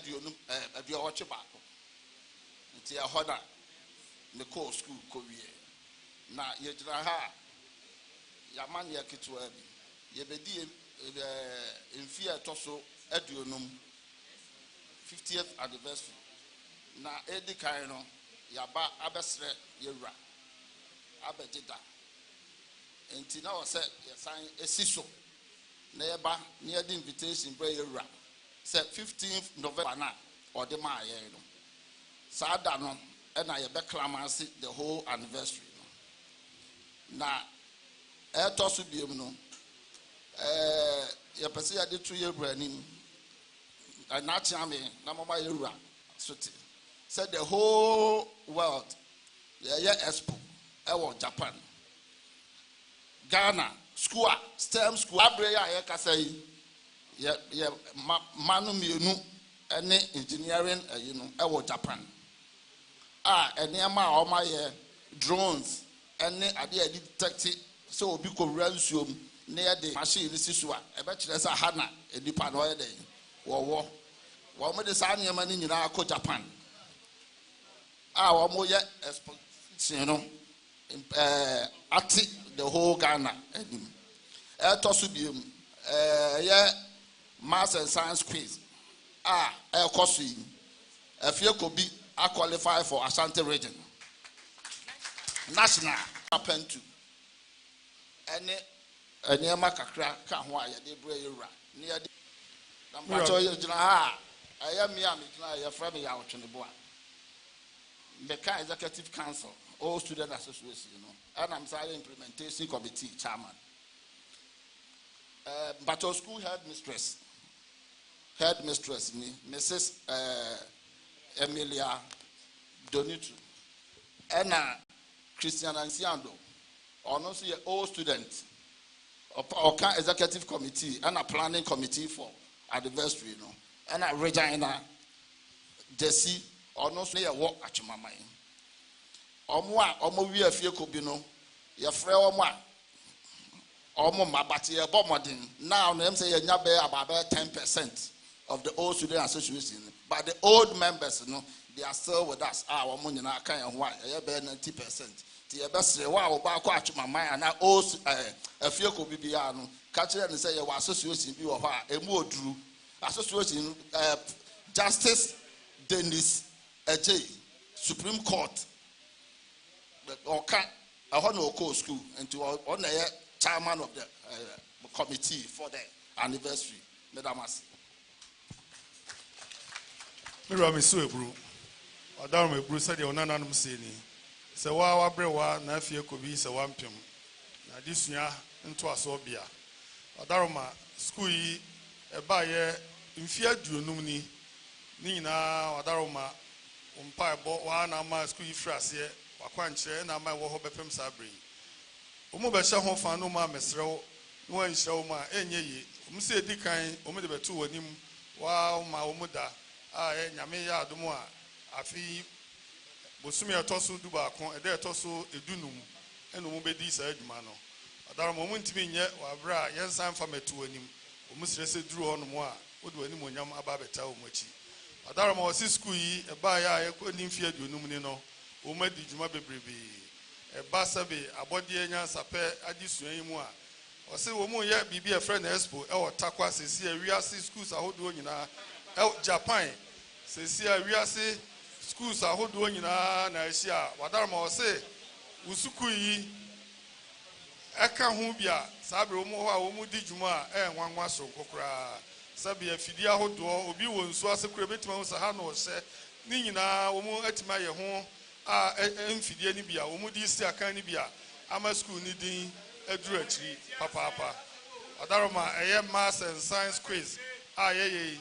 duo watch back. It's a hoda. The core school Korea. Now, Yajaha Yaman Yakituabi, Yabedi in Fia Tosso Edunum 50th anniversary. Now, Eddie Kaino, Yaba Abesre Yera Abedida. And Tina said, sign a siso. Neighbor near the invitation, Brayera. Said 15th November or the Maya. Sadano. And I have clamasi the whole anniversary. Now, I toss to be your person I did 2 years branding. And not Chami, Namama Yura, said the whole world, yeah, Expo, Japan, Ghana, school, STEM school, Abrea, I can say, yeah, Manu Miunu, any engineering, Japan. And near all my drones, and idea detected so be ransom near the machine. This is what I bet you there's a Hana in the Panoy day. War. One with the Sanya man in our Japan. Our more yet, at the whole Ghana. Tosubium, math and science quiz. El Cosi, a few could be. I qualify for Ashanti region. National happened to any Makakra Kahwa, they bring you near the I am Yami, from me out in the boy. Bekwai Executive Council, all student association, and I'm sorry, implementation committee chairman. But our school headmistress, Mrs. Emilia Donitu, and Christian Anciando, or no see all students, or executive committee, and a planning committee for anniversary, and a Regina Jesse, or no say a walk at your mamma. Or more we a few cubino, your friend or one. Or more, but you're bombarding. Now, them say you're not about 10% of the old student association. But the old members, they are still with us. Our money now kind of why? 90%. The best wow, back watch my mind, and I also a few could be beyond. Catch it and say you association be of her, a more drew association Justice Dennis AJ Supreme Court. Or can't a honor school and to on the chairman of the committee for the anniversary, Madam. Mirami Suebru, or down with Bruce, the Onanum Sini. So while Brewa, Nafia could be so wampium. Now this year into a sobia. Adaroma, school a buyer in fear do numni. Nina, Adaroma, umpire bought one of my school frass here, Wakwanche, and I might walk up Sabri. Umobasha home for no ma mesro, no one show ma any, Musse Dickain, Omeda 2 and him, wow, my Omuda. Nyame ya adomo a afi bosumi etoso duba kon ede etoso edunum eno mo bedi sa adwuma no adaro mo ntimi nye wa bra yensan fa metu anim o musrese duru ho no mo a odu anim onyam aba beta o machi adaro mo si school yi e ba ya ye ko nimfi adunum ni no o madi dwuma bebrebe e ba sabe abode enya sape adisuan yi mu a ɔse wo mu yɛ biribi a friend expo ɛwɔ takwa sesi a wiase schools ahodoɔ nyinaa ɛwɔ Japan sesi a wiase schools ahodoɔ nyinaa na ahyia wadarma ɔse usuku yi eka ho bia sabe wo mu hɔ a wo mu di dwuma a nwanwa so kokora sabe afidi ahodoɔ obi wɔ nsu ase kura betima ho saha na ɔhyɛ ni nyinaa wo mu atima yɛ ho a mfidie ni bia wo mu di si aka ni bia ama school ni din aduru akiri papa adaroma ɛyɛ maths and science quiz a yɛyɛ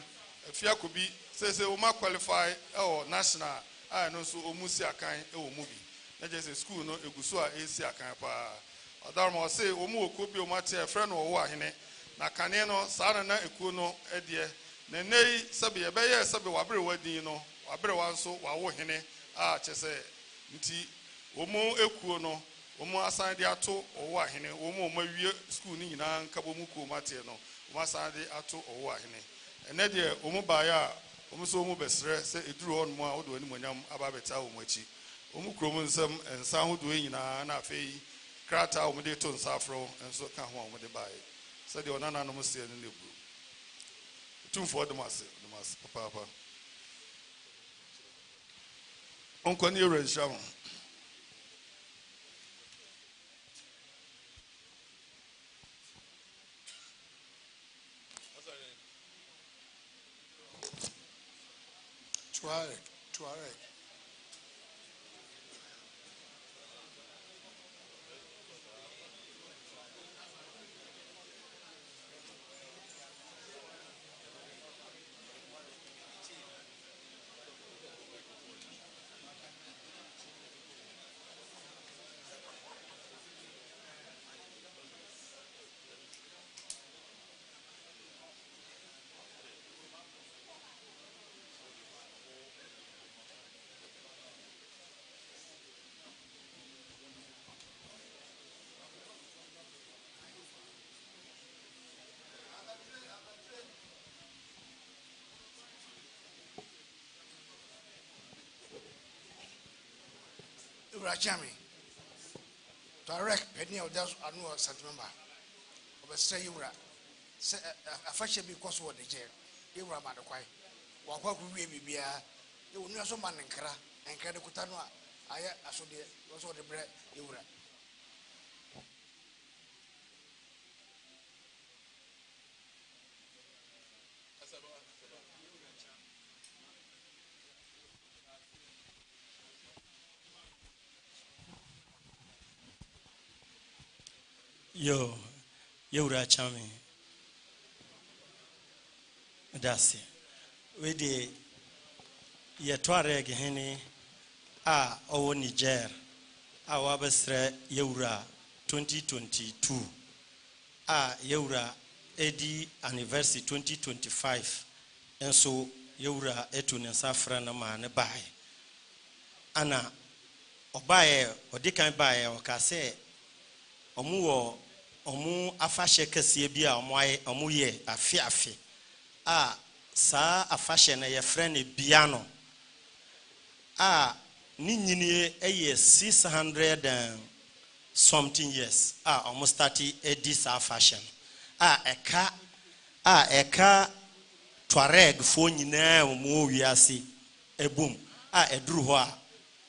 afia kobi sese wo ma qualify ɛwɔ national a no so wo mu si akan ɛwɔ mu bi na je se school no eguso a esi akan pa adaroma ɔse wo mu okobi wo mate ɛfrɛ no wo ahene na kane no saa na ekuo no ɛdeɛ na nei sɛbe yɛbɛyɛ sɛbe wabere wadin no wabere wa nso wawo hene a kyese nti wo mu ekuo no wo mu asan de ato wo ahene wo mu wie school ni nyinaa nka bo mu ko mate no wo asan de ato wo ahene ene de wo mu baaya a wo mu so wo mu besrɛ sɛ eduru hɔ no a wo do ani monyam aba beta wo mu akyi wo mu krom nsɛm nsa ho do nyinaa na afei krata wo mu de to nsa afro nso ka ho wo mu de bae sɛ de onana no mu sie no lebu tumfo de mas papa onko ni rejam Tuareg. Rajami, direct penny of those annual settlement. Of a say you were a fashion because what the jail. You were about the quiet. What would we be? You will know some man in Kara and Kadakutano. I saw the was what the bread you were. Yo, Yura Chami. That's it. We did Yatware Geheni, our Niger, our Bestre Yura 2022, Yura AD anniversary 2025, and so Yura Etun and Safran man buy. Anna, or buy or decan buy or casse. Omu afashe kese bi a omu ye afi sa afashe na ye friend biano ni nyini eye 600 and something years omu starti this fashion eka Tuareg fo nyina omu wiase ebum eduru ho a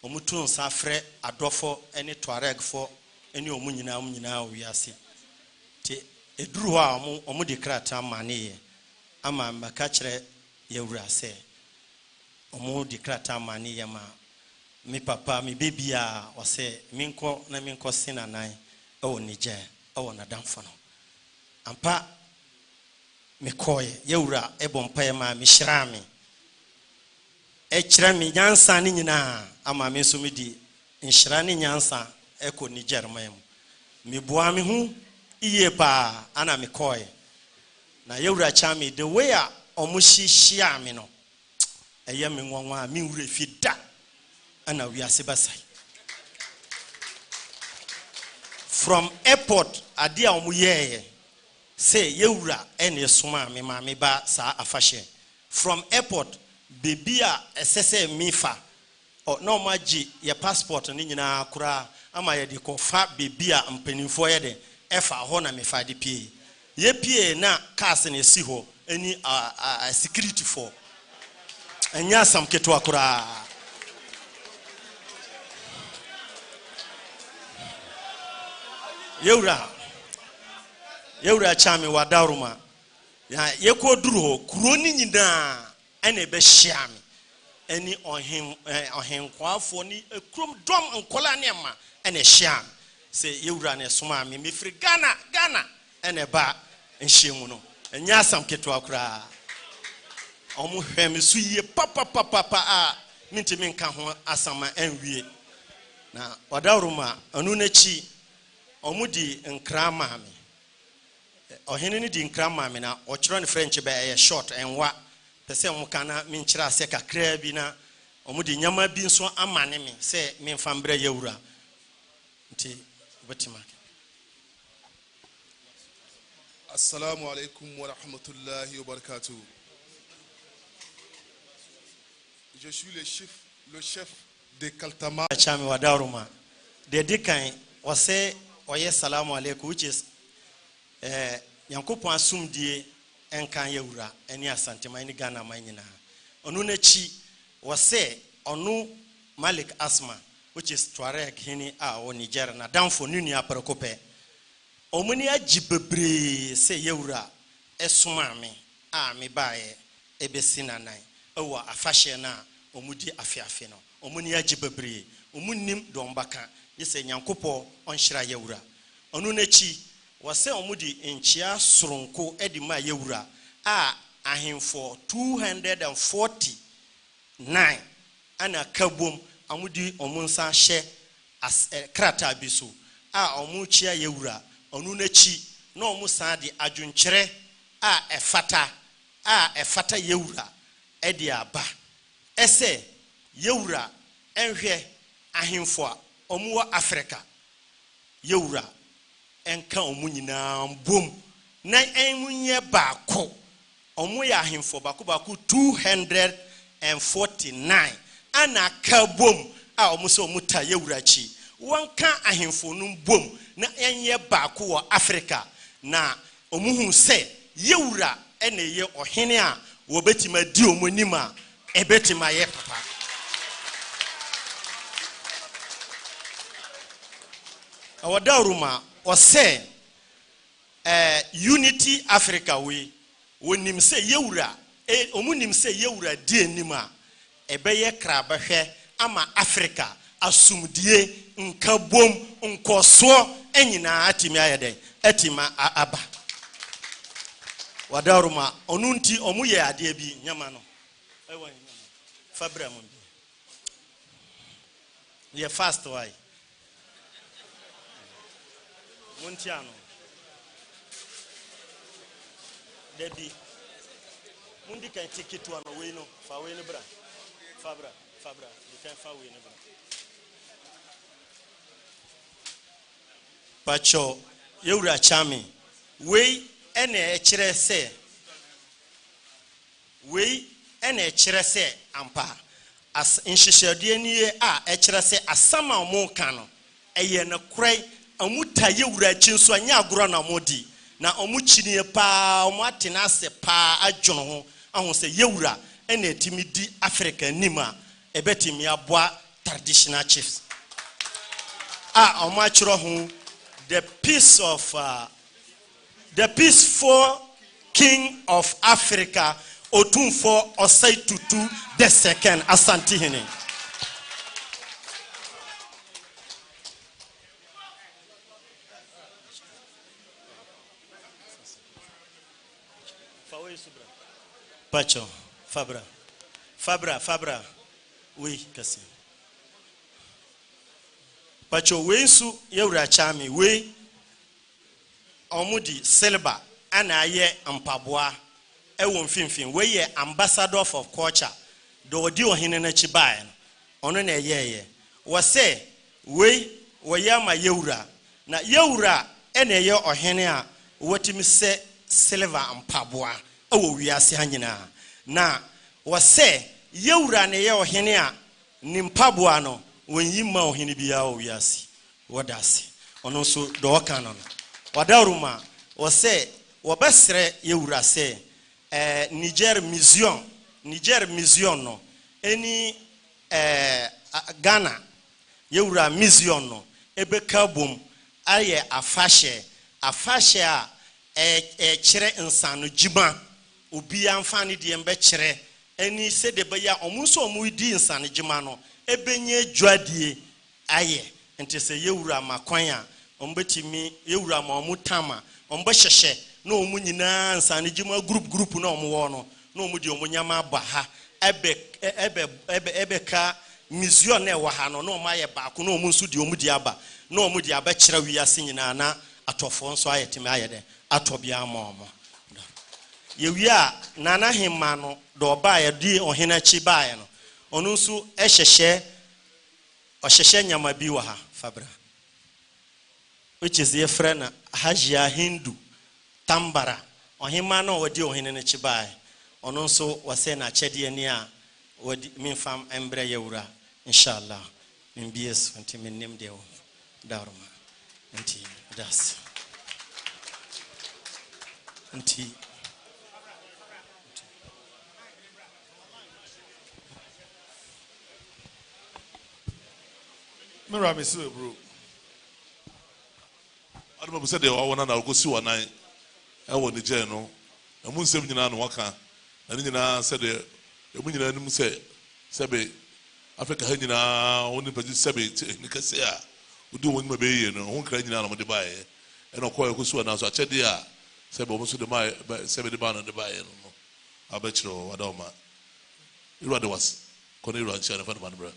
omu tun sa frɛ adofo ene Tuareg fo eni omu nyina wiase te eduru a omu de krata mane ama maka kire yewura se omu de krata mane ma mi papa mi baby a ose minko sinanan ewo nije ewo nadamfo no ampa me koye yewura ebompa ma mi hyira me kire mi nyansa ni nyina ama me so mi di nhyira ni nyansa eko Niger mam me boa me hu iye pa ana me koy na yewura chami the way a omuhihia me no eye me nwanwa me wura fida ana wiase basai from airport ade a omuyeye say yewura ene soma me ma me ba sa afahye from airport baby a esese mifa o no maji your passport ni nyina kura ama ye de ko fa baby a mpanimfo ye de efa ho na me fa de pie ye pie na cars na esi ho any security for anya sam keto akura yewura chami wadaruma ya yeko duru ho kuro ni nyina ene be hia me eni ohenkwafo ni ekrom dom nkola ne ma ene hia se yewura na soma me mefiri Ghana ene ba nhyiemu no enya asam keto akura omu hwem su ye papa a mintimi nka ho asama enwie na wadaruma anu na chi omu di nkra ma me ohene ni di nkra ma me na ochiro ne French be e short enwa pese omu kana minchira ase kakra bi na omu di nyama bi nso amane me se memfa mbra yewura nti batima. Assalamu alaikum wa rahmatullahi wa barakatuh. Je suis le chef de Kaltama. Chami wadaruma de dikan wase oye salamu alaikum, which is yankopon asumdie enkan yewura eni asantema ni Ghana manyina onu na chi wase onu Malik Asma, which is Tuareg hini o Niger na danfo nuni aprekope omuni ajibebre se yewura esuma me me bae ebesi nanan ewa afahye na omudi afiafe no omuni ajibebre omunim dombaka yese nyankopon onhyira yewura onu na chi wase omudi enchia soronko edima yewura ahemfo 249 ana kabom amudi omunsa hye krata biso omuchia yewura onu na chi na omusa di adwonkyere efata yewura edi aba ese yewura enhwe ahemfo omuwa Africa yewura enka omu nyina mbom na enmunye baako omu ya ahemfo baako 249 ana kabom omu so muta yewura chi wanka ahemfo no mbom na enye baako wo Africa na omuhu se yewura ene ye ohene a wo betima di omonima ebetima ye papa awadaruma ose Unity Africa we wonim se yewura omunim se yewura di enima ebeye krabahwe ama Africa asumdie nkabom nkoso enyina atimi ayede etima aba wadaruma onunti omuye ade bi nyama no ewa fabra mo ye fast why Montiano Debbie Mundi can take it to an away no far away bra Fabra you can far away bra Pacho yewura chami we ene echere se ampa as inshishade ni echere se asama omo kano eye na krai amuta yewura chinso anya agoro na modi na omuchini pa omwatena se pa adwono ho aho se yewura ene etimi di Africa nima ebetimi aboa traditional chiefs omachiro ho the peaceful king of Africa Otumfo Osei Tutu the second Asante hene Pacho Fabra we kasi Pacho we su yewura chami we omudi silver ana ye mpaboa ewo mfimfin we ye ambassador of culture do odi ohene na chibae ono na ye wo se we yama yewura na yewura ene ye ohene a wotimi se silver mpaboa ewo wiase hanyina na wo se yewura ne ye ohene a ni mpaboa no wonyima ohene bia o wiase wodase ono so do okano Wadaruma was say, Wabesre Yura say, Niger Museum no, any Ghana, Yura Museum no, Ebe Kabum, Aye Afashe, chere insano Jiba, Ubia Fani Diembe chere, any said the Baya Omuso Muidi insano Jimano, Ebenye Juadie, Aye, and to say Yura Makwanya, Ombetimi, Yura Mamutama, Ombesheshe, no Munina, Sanijima group, no Muono, no Mudio Munyama Baha, Ebeka, Museum Wahano, no Maya Baku, no Musudio Mudiaba, no Mudiaba Chera, we are singing Anna, Atofon, so I Timayade, Atobia Momo. Yewia, Nana Himano, do buy a D or Hinachi Bayano, Onusu Esheshe, or Sheshenya Mabiwaha, Fabra. Which is the friend Hajia Hindu Tambara or Himano or Dio Hinachibai. On also was saying a Chediania or Minfam Embre Yura, inshallah, in BS 20 min deo Daruma. And that's and Mira, Monsieur Bro. I don't know said they all want to go see one night. I want the journal. And when 7 years waka, and then I said, the women and say, Sabe, Africa Henina, only Paji Sabe, Nicasia, who do one baby and one crying out on the buy, and I'll call you so now. So I said, yeah, Sabe almost the buy, 70 pounds on the buy. I bet you, Adoma. You rather was Cornelius and Shannon Van Brand.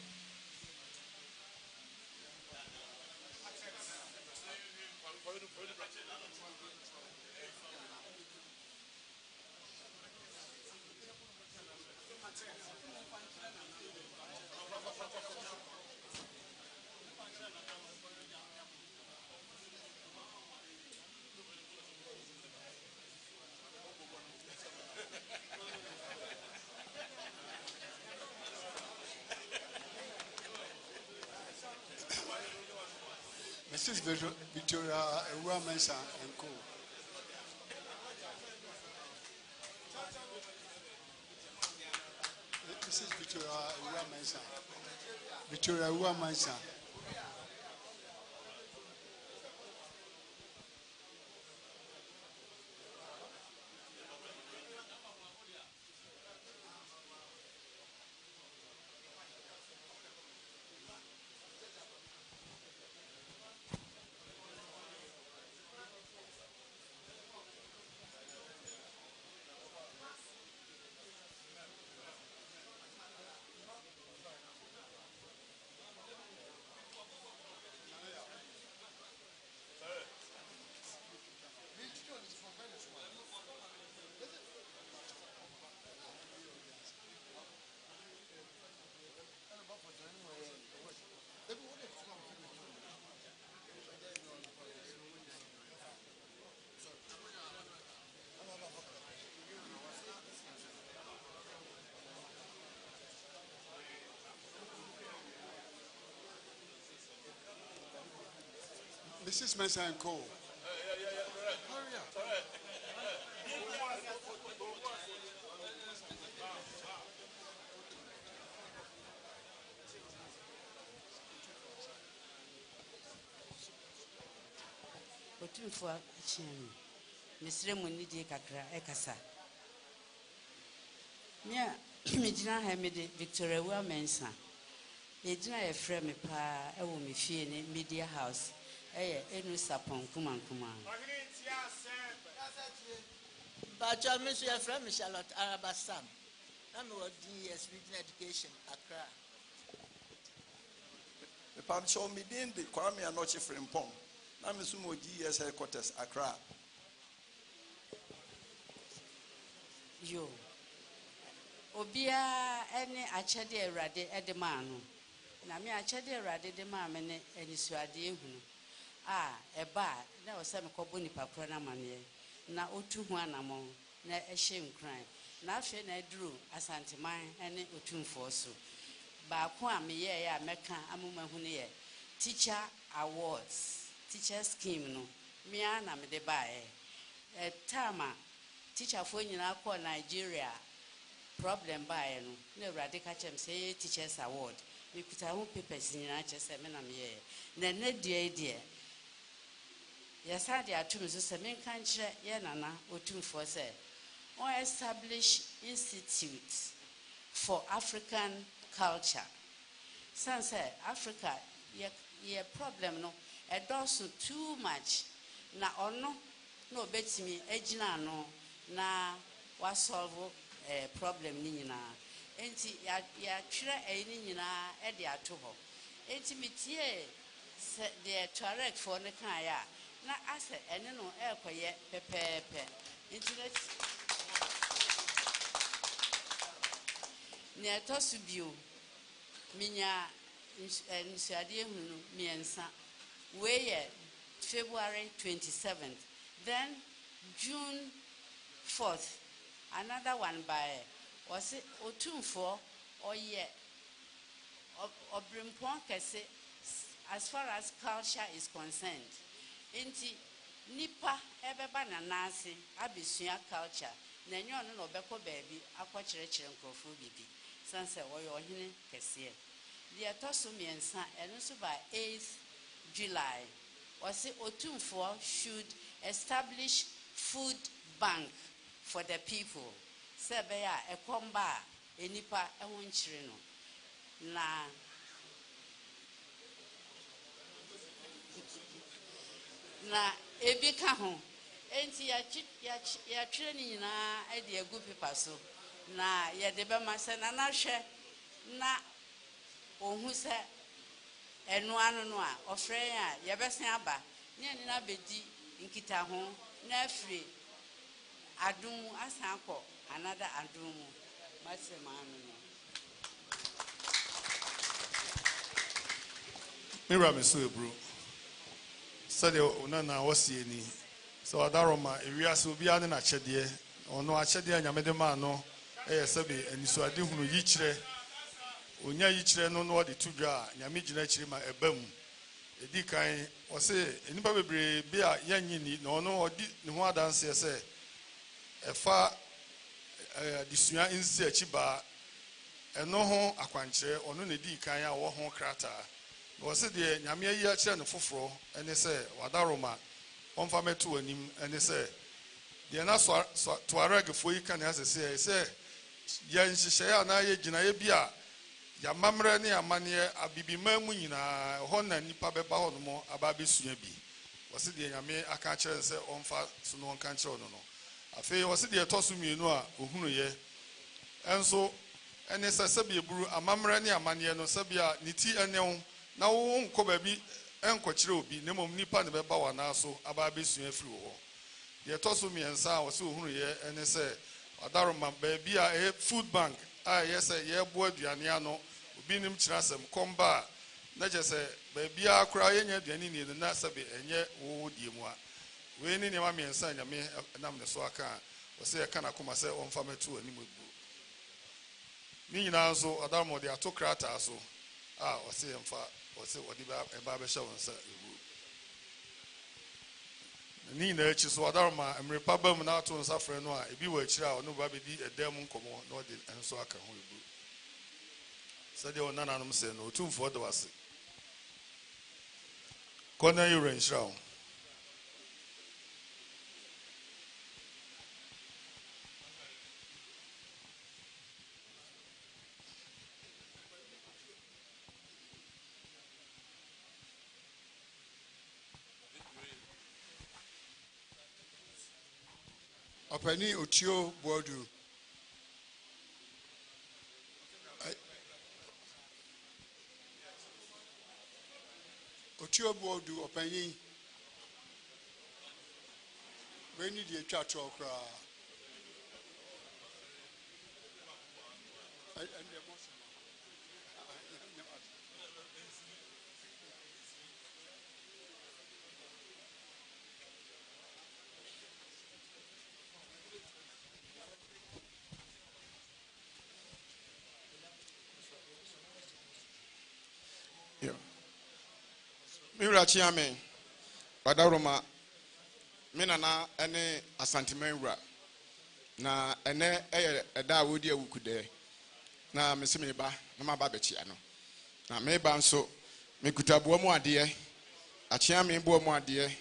Mrs. Victoria Mensa and Co. Mrs. Victoria Mensa. Mrs. Mensa and Co. For Mr. Munidi Kakra Ekasa. Mia Mijina Hamid Victoria Mensa. Ejina a frame pa ewo me fie ne media house. Enu sapon kuman. But I miss your friend Charlotte Arabasam. I'm a DS Regional Education, Accra. The pub show me in the Kwame and Noche Frimpong. I'm a sumo DS headquarters, Accra. Yo. Obia any achade rade edemano. Na me achade rade de mamene eni suade ehunu. Eba na osem kobo nipa kro na mane na otu hu anamo na ehye nkran. Na afi na eduru asanteman ene otumfo so. Ba ko a me ye ya meka amuma hu ne ye teacher awards. Teacher scheme no mia na me de bae tama teacher for nyina call Nigeria problem bae no na urade ka chem say teachers award me kuta ho papers nyina che say me na me ye na ne die yasa de atum so say me kan kire ye nana otumfo say on establish institute for African culture. Since Africa, ye problem no, a dozen too much. Na ono no bet me ejina no na was solve a problem nina. Enti ya tire nina edi atuho. Enti mitie the Tuareg for the kaya na ase ene no ekoye pepepe. Internet ne tosubio minya nsuade hunu miensa we February 27th, then June 4th another one by was otumfo oye obrimpon kese as far as culture is concerned. Inti nipa ebeba na nase abesua culture na enyo no obekọ baabi akọkyerɛkyerɛ nkrɔfo bibi sanse wɔyɛ ɔhene kɛseɛ the atoso miensa eno so by 8th July was otumfo should establish food bank for the people sebe ya ekomba enipa ehwo nkyire no na ebika ho enti ya twere ni nyina e de agu paper so na ye de be ma se na na hwe na ohun se enu anu no a ofre a ye besen aba ne ni na bedi nkita ho na afri adum asan akọ another adum masema anu no Mira me so bro said na wasie ni so adaroma ewiase obi ane na kyede ono akyede anyamede ma no sebe anisuade hunu yikyire onya yikyire no no de tudwa nyame gina kyire ma ebam edi kan o se enipa bebre bi a yanyi ni no no odi ne ho adanse se efa disua insi achiba eno ho akwankyere ono ne di kan a wo ho krata o se de nyame ayi akyire ne foforo ene se wadaroma onfa metu anim ene se de na so Tuareg foi kan asese se ya nhyehyɛ na ye gina ye bia ya mamre ne amane abibima mu nyina ho na nipa beba ho no mo aba besua bi wose de nyame aka kyerɛ se onfa so no onka kyerɛ no no afei wose de toso mienu a ohunu ye enso ene se sebi eburu amamre ne amane no sebia niti enewo na wo nko ba bi enkokyerɛ obi ne mom nipa ne beba wa na so aba besua afiri wo de toso miensa wose ohunu ye ene se adaroma baby a food bank yes ye bo aduane ano obi nim kyerɛ asɛm komba na je se baby a kora ye nya aduane ni na sɛbe enye wo die mu a we ni ne ma miensa nyame nam ne so aka wo se ka na koma sɛ onfa metu ani mu ni nyina nso adaroma de atokrata so wo se mfa wo se odi ba be hyɛ won sa ewu ni na echi so adaroma emrepa bam na ato nsa frɛ no a ebi wa ekyira a ono ba bedi edam nkomo na odi enso aka ho ebu sɛde ona nanom sɛ no otumfo de wase kɔna yure nhyira wo Openi Otio Bodu. Otio Bodu Openi. We need the chat okra. Mira Chiame, Badaroma, me nana ene asantemawura na ene eda wodi Awukudae na me se me ba na ma ba bechia no na me ba nso me kutabuo mu ade achia me buo mu ade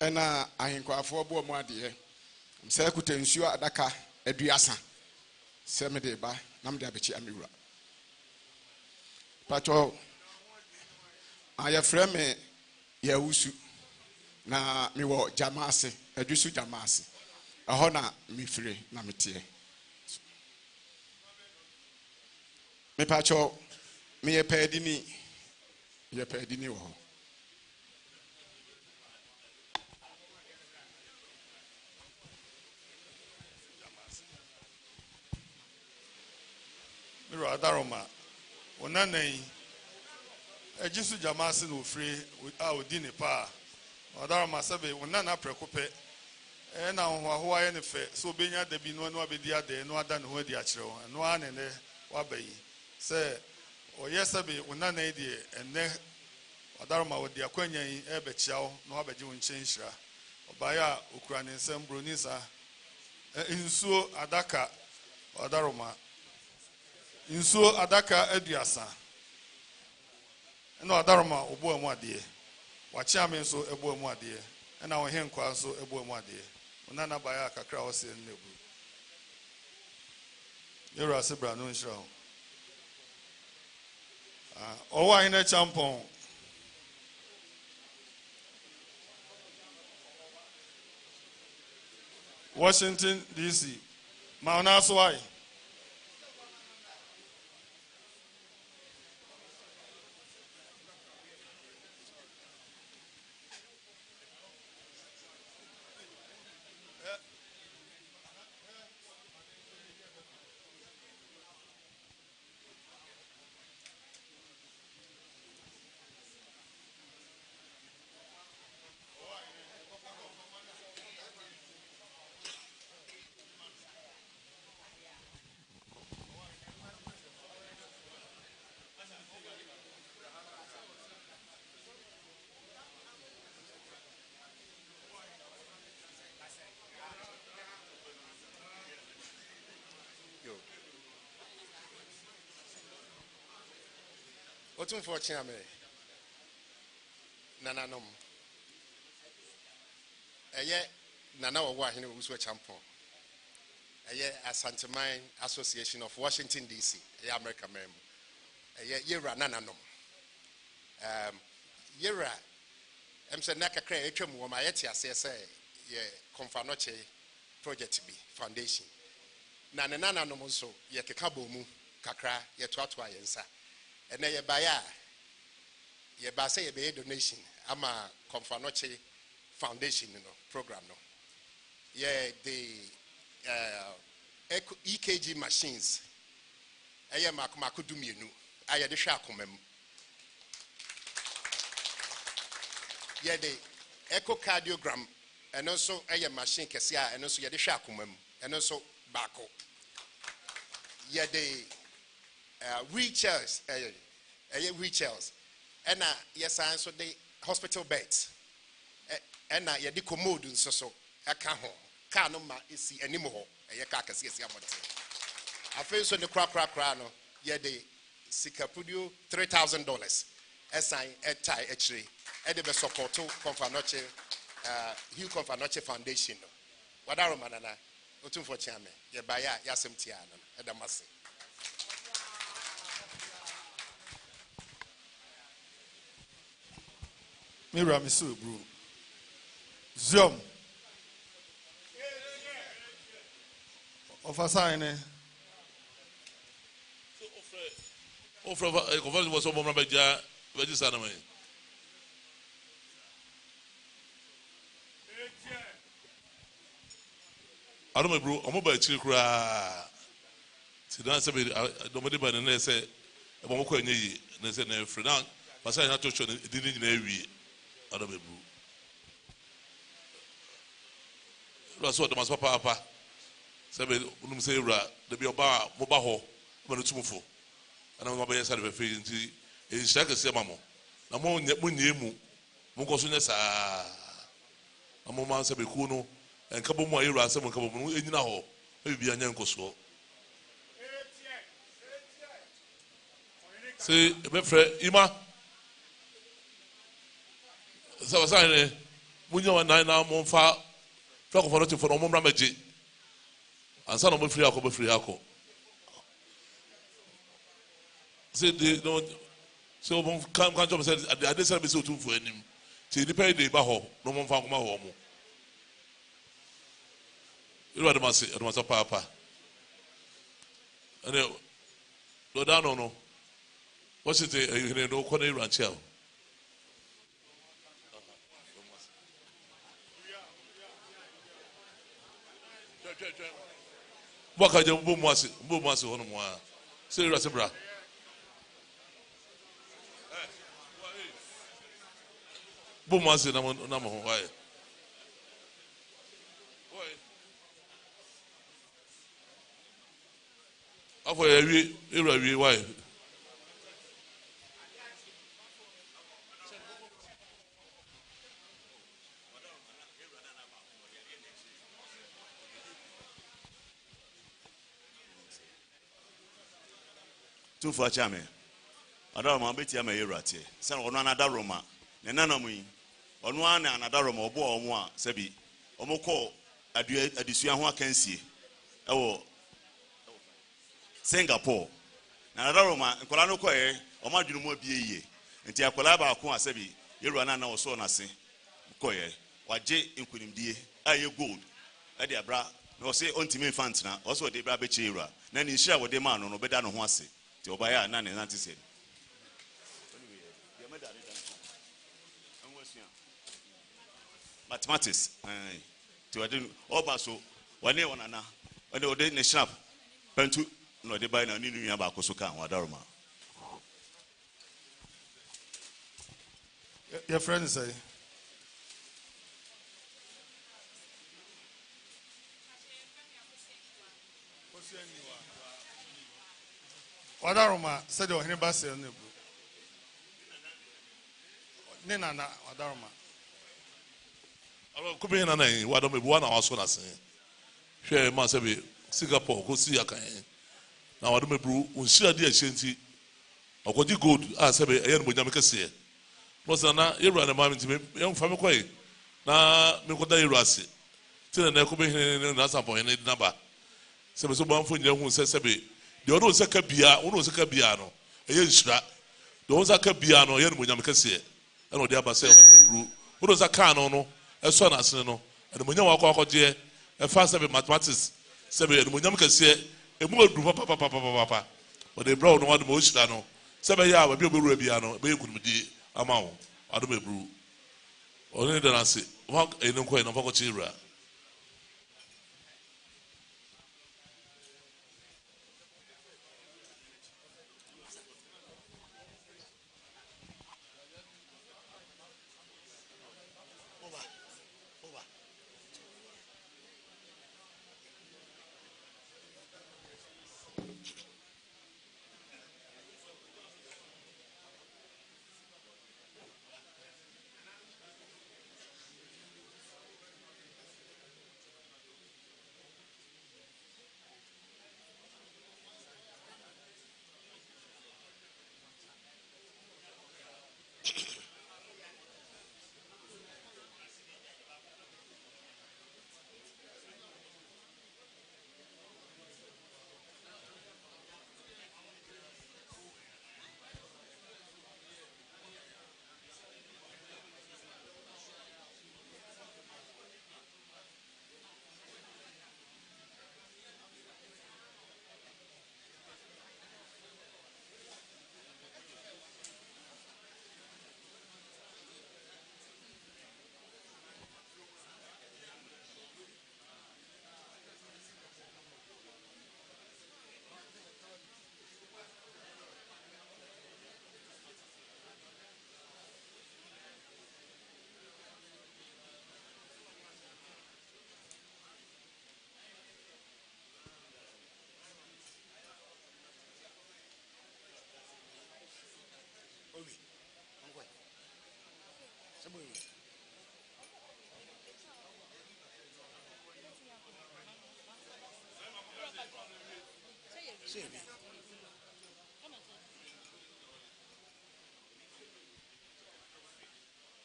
ena ahenkwafo buo mu ade mse kuta nsuo adaka aduasa se me de ba na me de abechia me wura pacho aya frame ya wusu na me wo jamase adusu jamase aho na me fire na me tie me pacho me ye pedini wo Miro adaroma onanai ejisu jamasi no free a odine pa adaroma sabe onana prekope na ho aye ne fe so benya da bi no abedi ade no ada ne ho adi akire ho no ane ne wabayi se oye sabe onana di enne adaroma odi akwanya yi ebe chiao no abeji wo nchenhira obaya okura ne nsem bronisa nsuo adaka adaroma nsuo adaka aduasa na adaroma obo amu ade wachia me nso ebo amu ade na wo henkwa nso ebo amu ade onana baya kakra wo se nnebu yero asebra no nshira ho owo ahina champon Washington DC mauna swai Otum for Chiame Nananom. Nana wa hine Uswe Champon. Asante Association of Washington DC, America member. Yera Nananom. Yera Emse Naka Cray, Mayetia says, Confanoche Project B Foundation. Nananom so, Yakabo Kakra, Yatwatwa Yensa. And then you buy say a donation. I'm a Confanoche Foundation, program. No, the EKG machines. I am Makuduminu. I had the Shakumem. The echocardiogram, and also a machine Cassia, and also the Shakumem, and also Bako. The wheelchairs, wheelchairs, and yes, I answer the hospital beds, and I the commode and so I can't ma is anymore. I can't see a I feel so the crack, the Sikapudio $3,000 as I tie actually, at the support to Confanoche, Hugh Confanoche Foundation. What are Manana? Otum for Chame, Yabaya, Yasem Tiana, at the Massey. Mira misu bro. Ziom. Ofasa ene. Ofra conference was someone beja register na me. I don't know bro, omo ba chiri kura. Ti dan se be do mo de ba na say e bo mo ko enye yi na say na free now. Pasa na to show di ni na ewie. I don't know bro. Lo so de mas papa. Se be unum say ura de bi oba mo ba ho mo no tumfo. Ana mo ba yesa de be free nti e shaka se mamo. Na mo nyemu mo ko so nya sa amoma se be ku no enka bomu ayura asem enka bomu no enyina ho bibia nya nkoso se be fre ima sa sa ne munya wa nine na mo fa fa ko fa no te fo no mo mra maji ansa no mo firi akọ se de no so mo kan job say ade say be se otumfo anim ti ni pay dey ba ho no mo fa ko ma ho mo iru adamase papa ane do da no what is the you know ko na iru anchel Waka je mbo mwase hono mwa se iru asebra bo mwase na mo ho wae afọ ya wi iru awi wae tu for chame adaroma beti ama yerate se ono anadaroma ne nanamu ono ana anadaroma obo omo a sebi omukọ adisua ho akansie ewo Singapore na anadaroma nkola no koye omadwunu mu abie yie nti akola ba ko asebi yeru ana na oso na se koye waje nkunimdie aye gold ade abra no se ontimi infant na oso de bra be chira na ni hia wode ma no beda no ho ase ti obaya na ne nanti se mathematics ti wade oba so wane wonana wane ode ne sharp pentu no de bay na ni nua ba ko so kan wadaroma your friends say wadaroma said o hene basel ne bu ne nana wadaroma alo kubi na nai wadaroma bu wana waso na sen hwe ma se be Singapore ko si akan na wadaroma bu unshira di ahyenti okoji gold a se be eye no nyame kese no sana yeru na mama ntime yem fa me koy na me ko da yeru ase tena na kubi hene na sampo hene di naba se be so banfo nyira hu se be de ono se ka bia no eye nshira de ono se ka bia no eye no nyame kese e no de abase bru ono se ka no eso na asene no e no nyame akọ e fa se be mathematics se be no nyame kese e mu adru papa o de bro no wadu mo nshira no se be ya ba bi obewura bia no be ekunumdi ama wo adu me bru oni de na se wa e no ko e no fa ko chira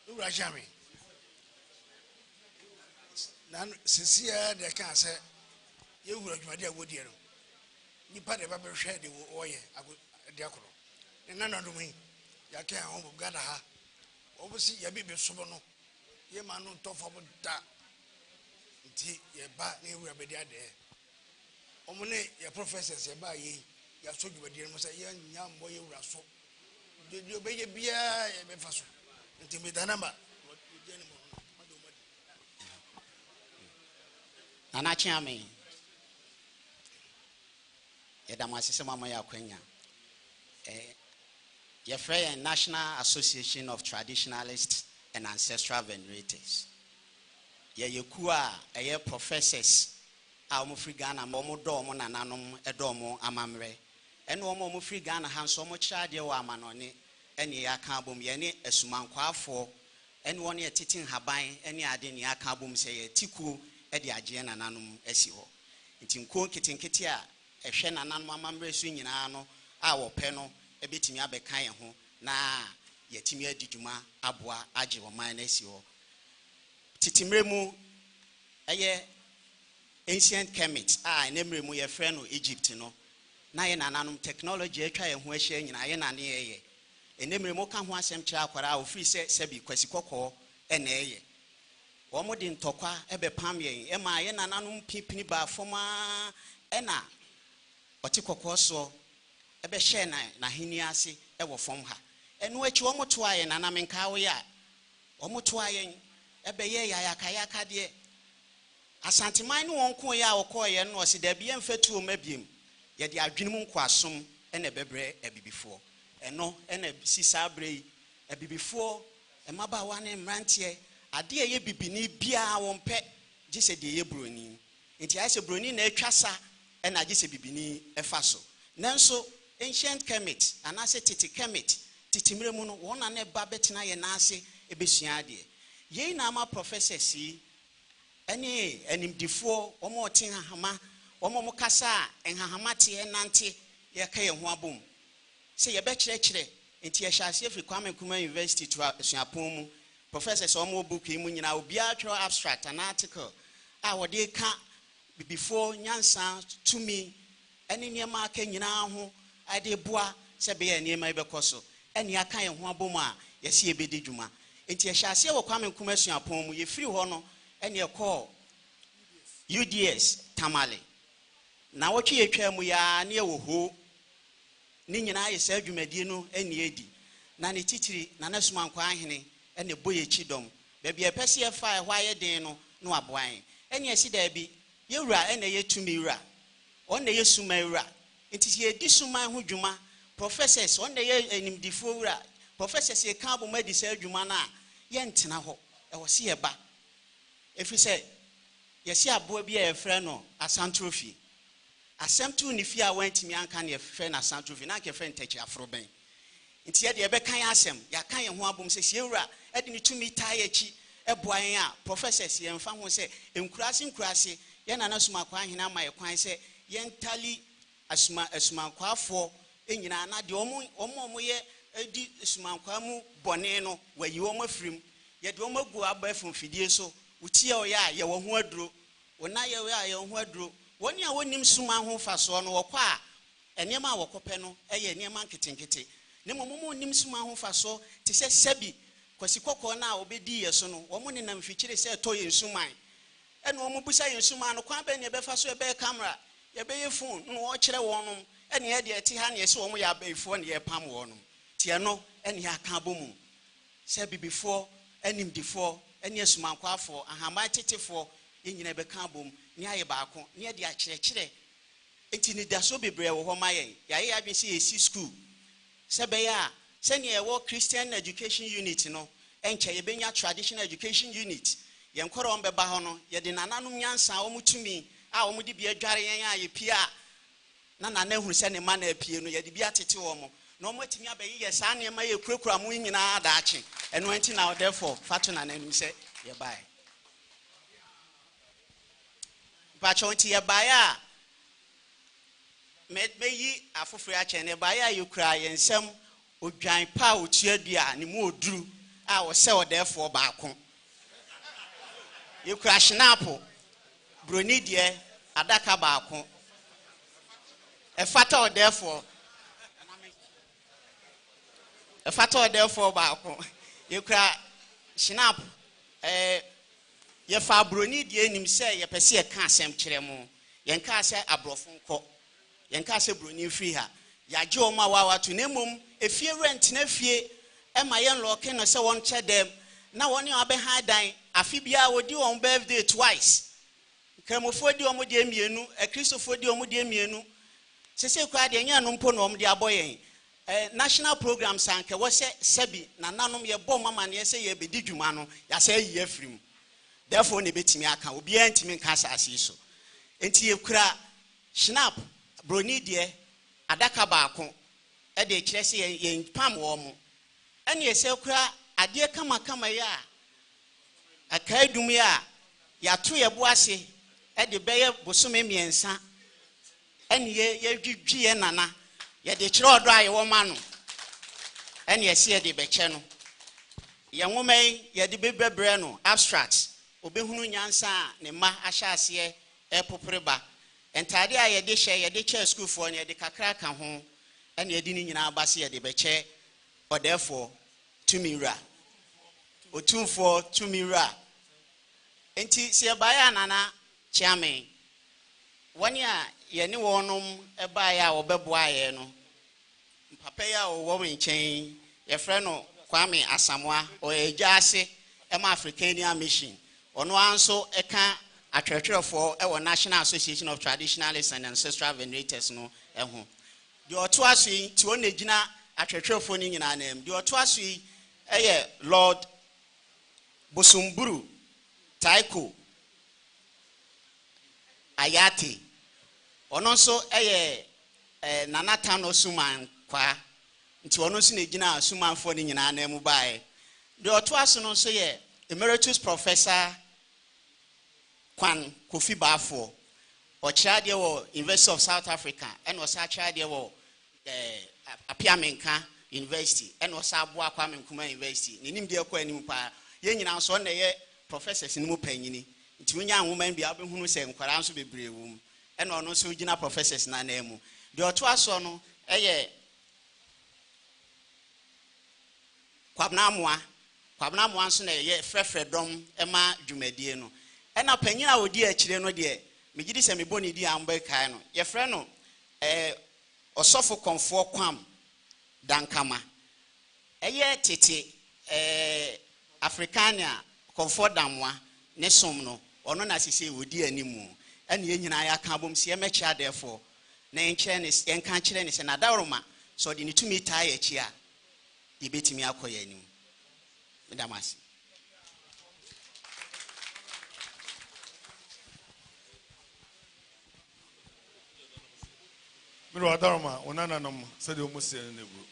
Urajami. Nan Cecilia de Cancer, you will my dear Woodier. You part of a shade the oye, Diacro. And none of me, Yaka home of Gadaha. Oversee your baby Sobono. Ye man no top of that. Tea, ye bat near Rabedia there. Omone, your professors, ye buy ye, your soldier, dear Massa, young boy, you rasso. Did you obey a beer, a faso? Until me the number. Anachami. Yadamasisema Maya Quenya. Yefrey National Association of Traditionalists and Ancestral Venerators. Yekua, a professors, Almufri Ghana, Momo Domo, Nananum, Edomo, Amamre, and Omo Free Ghana has so much idea Wamanoni, any Yakabum, Yeni, a Sumankwa for, and 1 year teaching Habai, any Adin Yakabum say, Tiku, Eddie Ajian and Anum Esio. It's in Kunkitin Kitia, a Shen and Anamamre swinging Ano, our penal, a bit in Yabekai, na Yetimia Dijuma, Abwa, Aji or Minesio. Titimremu, a ancient Kemet, Nemremu, a friend of Egypt, no. Nayan anum technology, try and where she and I near. And Nemremu can want some child where our free sebi, Quasicoco, and a. One more in Toka, Ebe Pamye, Emma, and anum pipini bar forma, Enna. Otiko so, Ebe Shena, Nahiniasi, ever from her. And which one more twy and Anamin Kawaya. Omotwayen ebeye ya kayaka de asanteman no wonko ya okoye no se da bia mfatu mabiem ye de adwenum kwasom ene bebre abibifo eno ene sisa abrei abibifo emaba wa ne mrantie ade ye bibini bia wonpe gise de ye broni enti ase broni na atwasa ena gise bibini efa so nanso ancient kemet anase titi kemet titimremu no wona na ba betina ye na ase ebesua de ye na ama professor si ene animdifo omo tin hahama omo mukasa enhahama te nante ye ka ye ho abom se ye be kire enti ye hyase Afri Kwame Nkrumah University to asuapon mu professors omo book yi mu nyina obi atro abstract an article a wode ka before nyansa to me ene niema ka nyina ho ade boa se be ye niema ibekoso ene aka ye ho abom a ye se ebedi dwuma enti ye hyase wo Kwame Nkrumah asuapon mu ye free ho no ene ye call UDS Tamale na wotwe yetwa mu ya na ye wo ho ni nyina ye sa dwumadi no ene edi na ne titiri na nasuma nkwa ahene ene boye chidom ba bia pese ye fa hwa ye den no no aboan ene esi da bi ye wura ene ye tumi wura on ye suma wura enti ye di suma ho dwuma professors on ye animdifo wura professors ye kan bo madi sa dwuma na ye ntena ho e wo se ye ba efi se ye se abo bia ye frɛ no asantrophy asɛmtu ni fi a wantimi anka ne frɛ na asantrophy na ke frɛ ntachi afroben nti ye de be kan asɛm ya kan ye ho abom se se wura e de ne tumi tai achi eboan a professors ye mfa ho se enkurase ye na nasuma kwa ahena ma ye kwan se ye ntali asuma kwafo enyina na de omo ye edi asuma kwa mu bone no wayi omo afrim ye de omo gu aba afumfidie so utie o ya ye wo ho aduro wona ye ya ye ho aduro woni a wonim suma ho faso no wokɔ a enema a wokɔpɛ no eye enema nketenkete ne momo nim suma ho faso te se sabi kwasi kokɔ na obedi ye so no wo mo ne nam fikyire se to ye nsuman ene wo mo busa ye nsuman no kwan ba ne be fa so e be camera ye be ye phone no wo kyerɛ wonom ene ye de eti ha ne ye se wo mo ya ba ifo ne ye pam wonom tie no ene ya ka bomu se bibifo animdifo ene asumankwafo ahama tetefo ye nyina be ka bom ne aye baako ne de akyerɛkyerɛ enti ne da so bebre wo ho maye ya ye adwen se esi school se be ya se ne wo Christian education unit no enche ye benya traditional education unit ye nkoro on beba ho no ye de nananom nyansa wo mutumi a wo mudi bi adware yen a ye pia na huru se ne ma na apie no ye de bi atete wo mo na mo atimi abayi ye sa ne ma ye kurakura mo nyina adaache eno enti na therefore fatu na nanu se ye bai pacho enti ye bai a meyi afofre ache ne ba ya yukra yensem odwan pa otuadua ne mu oduru a wo se odefo baako yukra shinapo broni de adaka baako efata odefo baako yukra shinap ye fa broni de nim se ye pese ye ka asem kire mu ye nka ase abrofo nko ye nka ase broni free ha ya je o ma wa to nemom efie rent na fie e ma ye nloke no se won che dem na won ya be ha dan afi bia wodi on birthday twice kramofo di omo de mienu kristofo di omo de mienu sese kwa de nya no mpo no omo de aboyen national programs anke wo se sebi na nanom ye bom mama ne se ye bedi dwuma no ya se yi afrim therefore ne betimi aka obi antimi nka asase so enti ye kura snap broni de adaka baako e de kire se ye pam wo mo ene ye se kura ade kama ya akaidum ya ya to ye bo ase e de beye bosome miensa ene ye dwidwi ye nana ye de kire odo aye wo ma no ene ye se ye de beche no ye nwomai ye de bebebre no abstract obehunu nyansa ne ma ahyase e popreba entade a ye de hye ye de che school for ne ye de kakra ka ho ene ye de ni nyina abase ye de beche odefo tumira otumfo tumira enti se baya nana chiame wani a ye ne wonom e baya obeboa ye no papa ya wo nchen ye frɛ no Kwame Asamoah o ejase e ma Africania mission ono anso e ka atwetwerefo e wo National Association of Traditionalists and Ancestral Venerators no e ho de oto aso yi ti won agina atwetwerefo ni nyina na em de oto aso yi e ye Lord Bosumburu Taiko Ayate ono so e ye Nanata no Suman kwa nti ono so na gina sumanfo ni nyina na emu bae de oto aso no so ye Emeritus Professor Kwan Kofi Bafo o chade wo University of South Africa and o sa chade wo Apiamenka University and o sa Aboa Kwame Nkrumah University ni nim de kwa anim pa ye nyina so na ye professors ni mu panyini nti wonya anwoman bia obehunu se nkwara nso bebre wum and ono so gina professors na emu de oto aso no eye kwabna moa nso na ye frefre dom ema dwumadie no ena panyina odi akire no de megidi se meboni di amba kai no ye frɛ no osofo konfo kwam dankama eye tete Africania konfo damwa ne som no ono na sisi odi animu ena ye nyina ya ka bom se ye mecha therefore na enche ne enka kire ne se na dawroma so de ne tumi taa ya chi a ibetimi akoya anim medamasi Miro adaroma onana nom sede omusie ne buru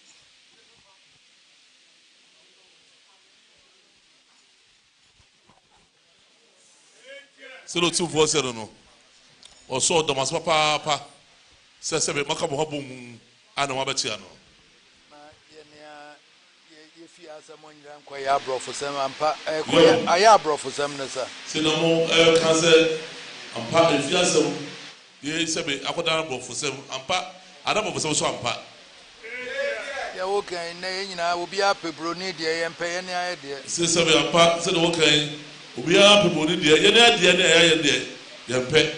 Selo tu voce no o so do mas papa se be makabo habo mu ana wa betia no Koya brofosem ampa koya aya brofosem nesa sinamo kanse ampa efiasem ye sebe akoda brofosem ampa ada brofosem so ampa ya wokan na nyina obi apebro ni de ye mpa ye ne aye de se sebe ampa se de wokan obi apebro ni de ye ne ade ne aye de ye mpe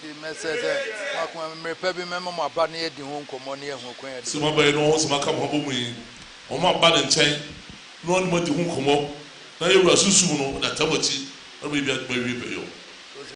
di mesese akwa mrepa bi memo aba na ye di ho nkomo na ye ho kwan de sima ba no sima ka mo mu yi o ma ba de nchen no ni mo di ho nkomo na ye wura susu no na taboti na bi bia wi be yo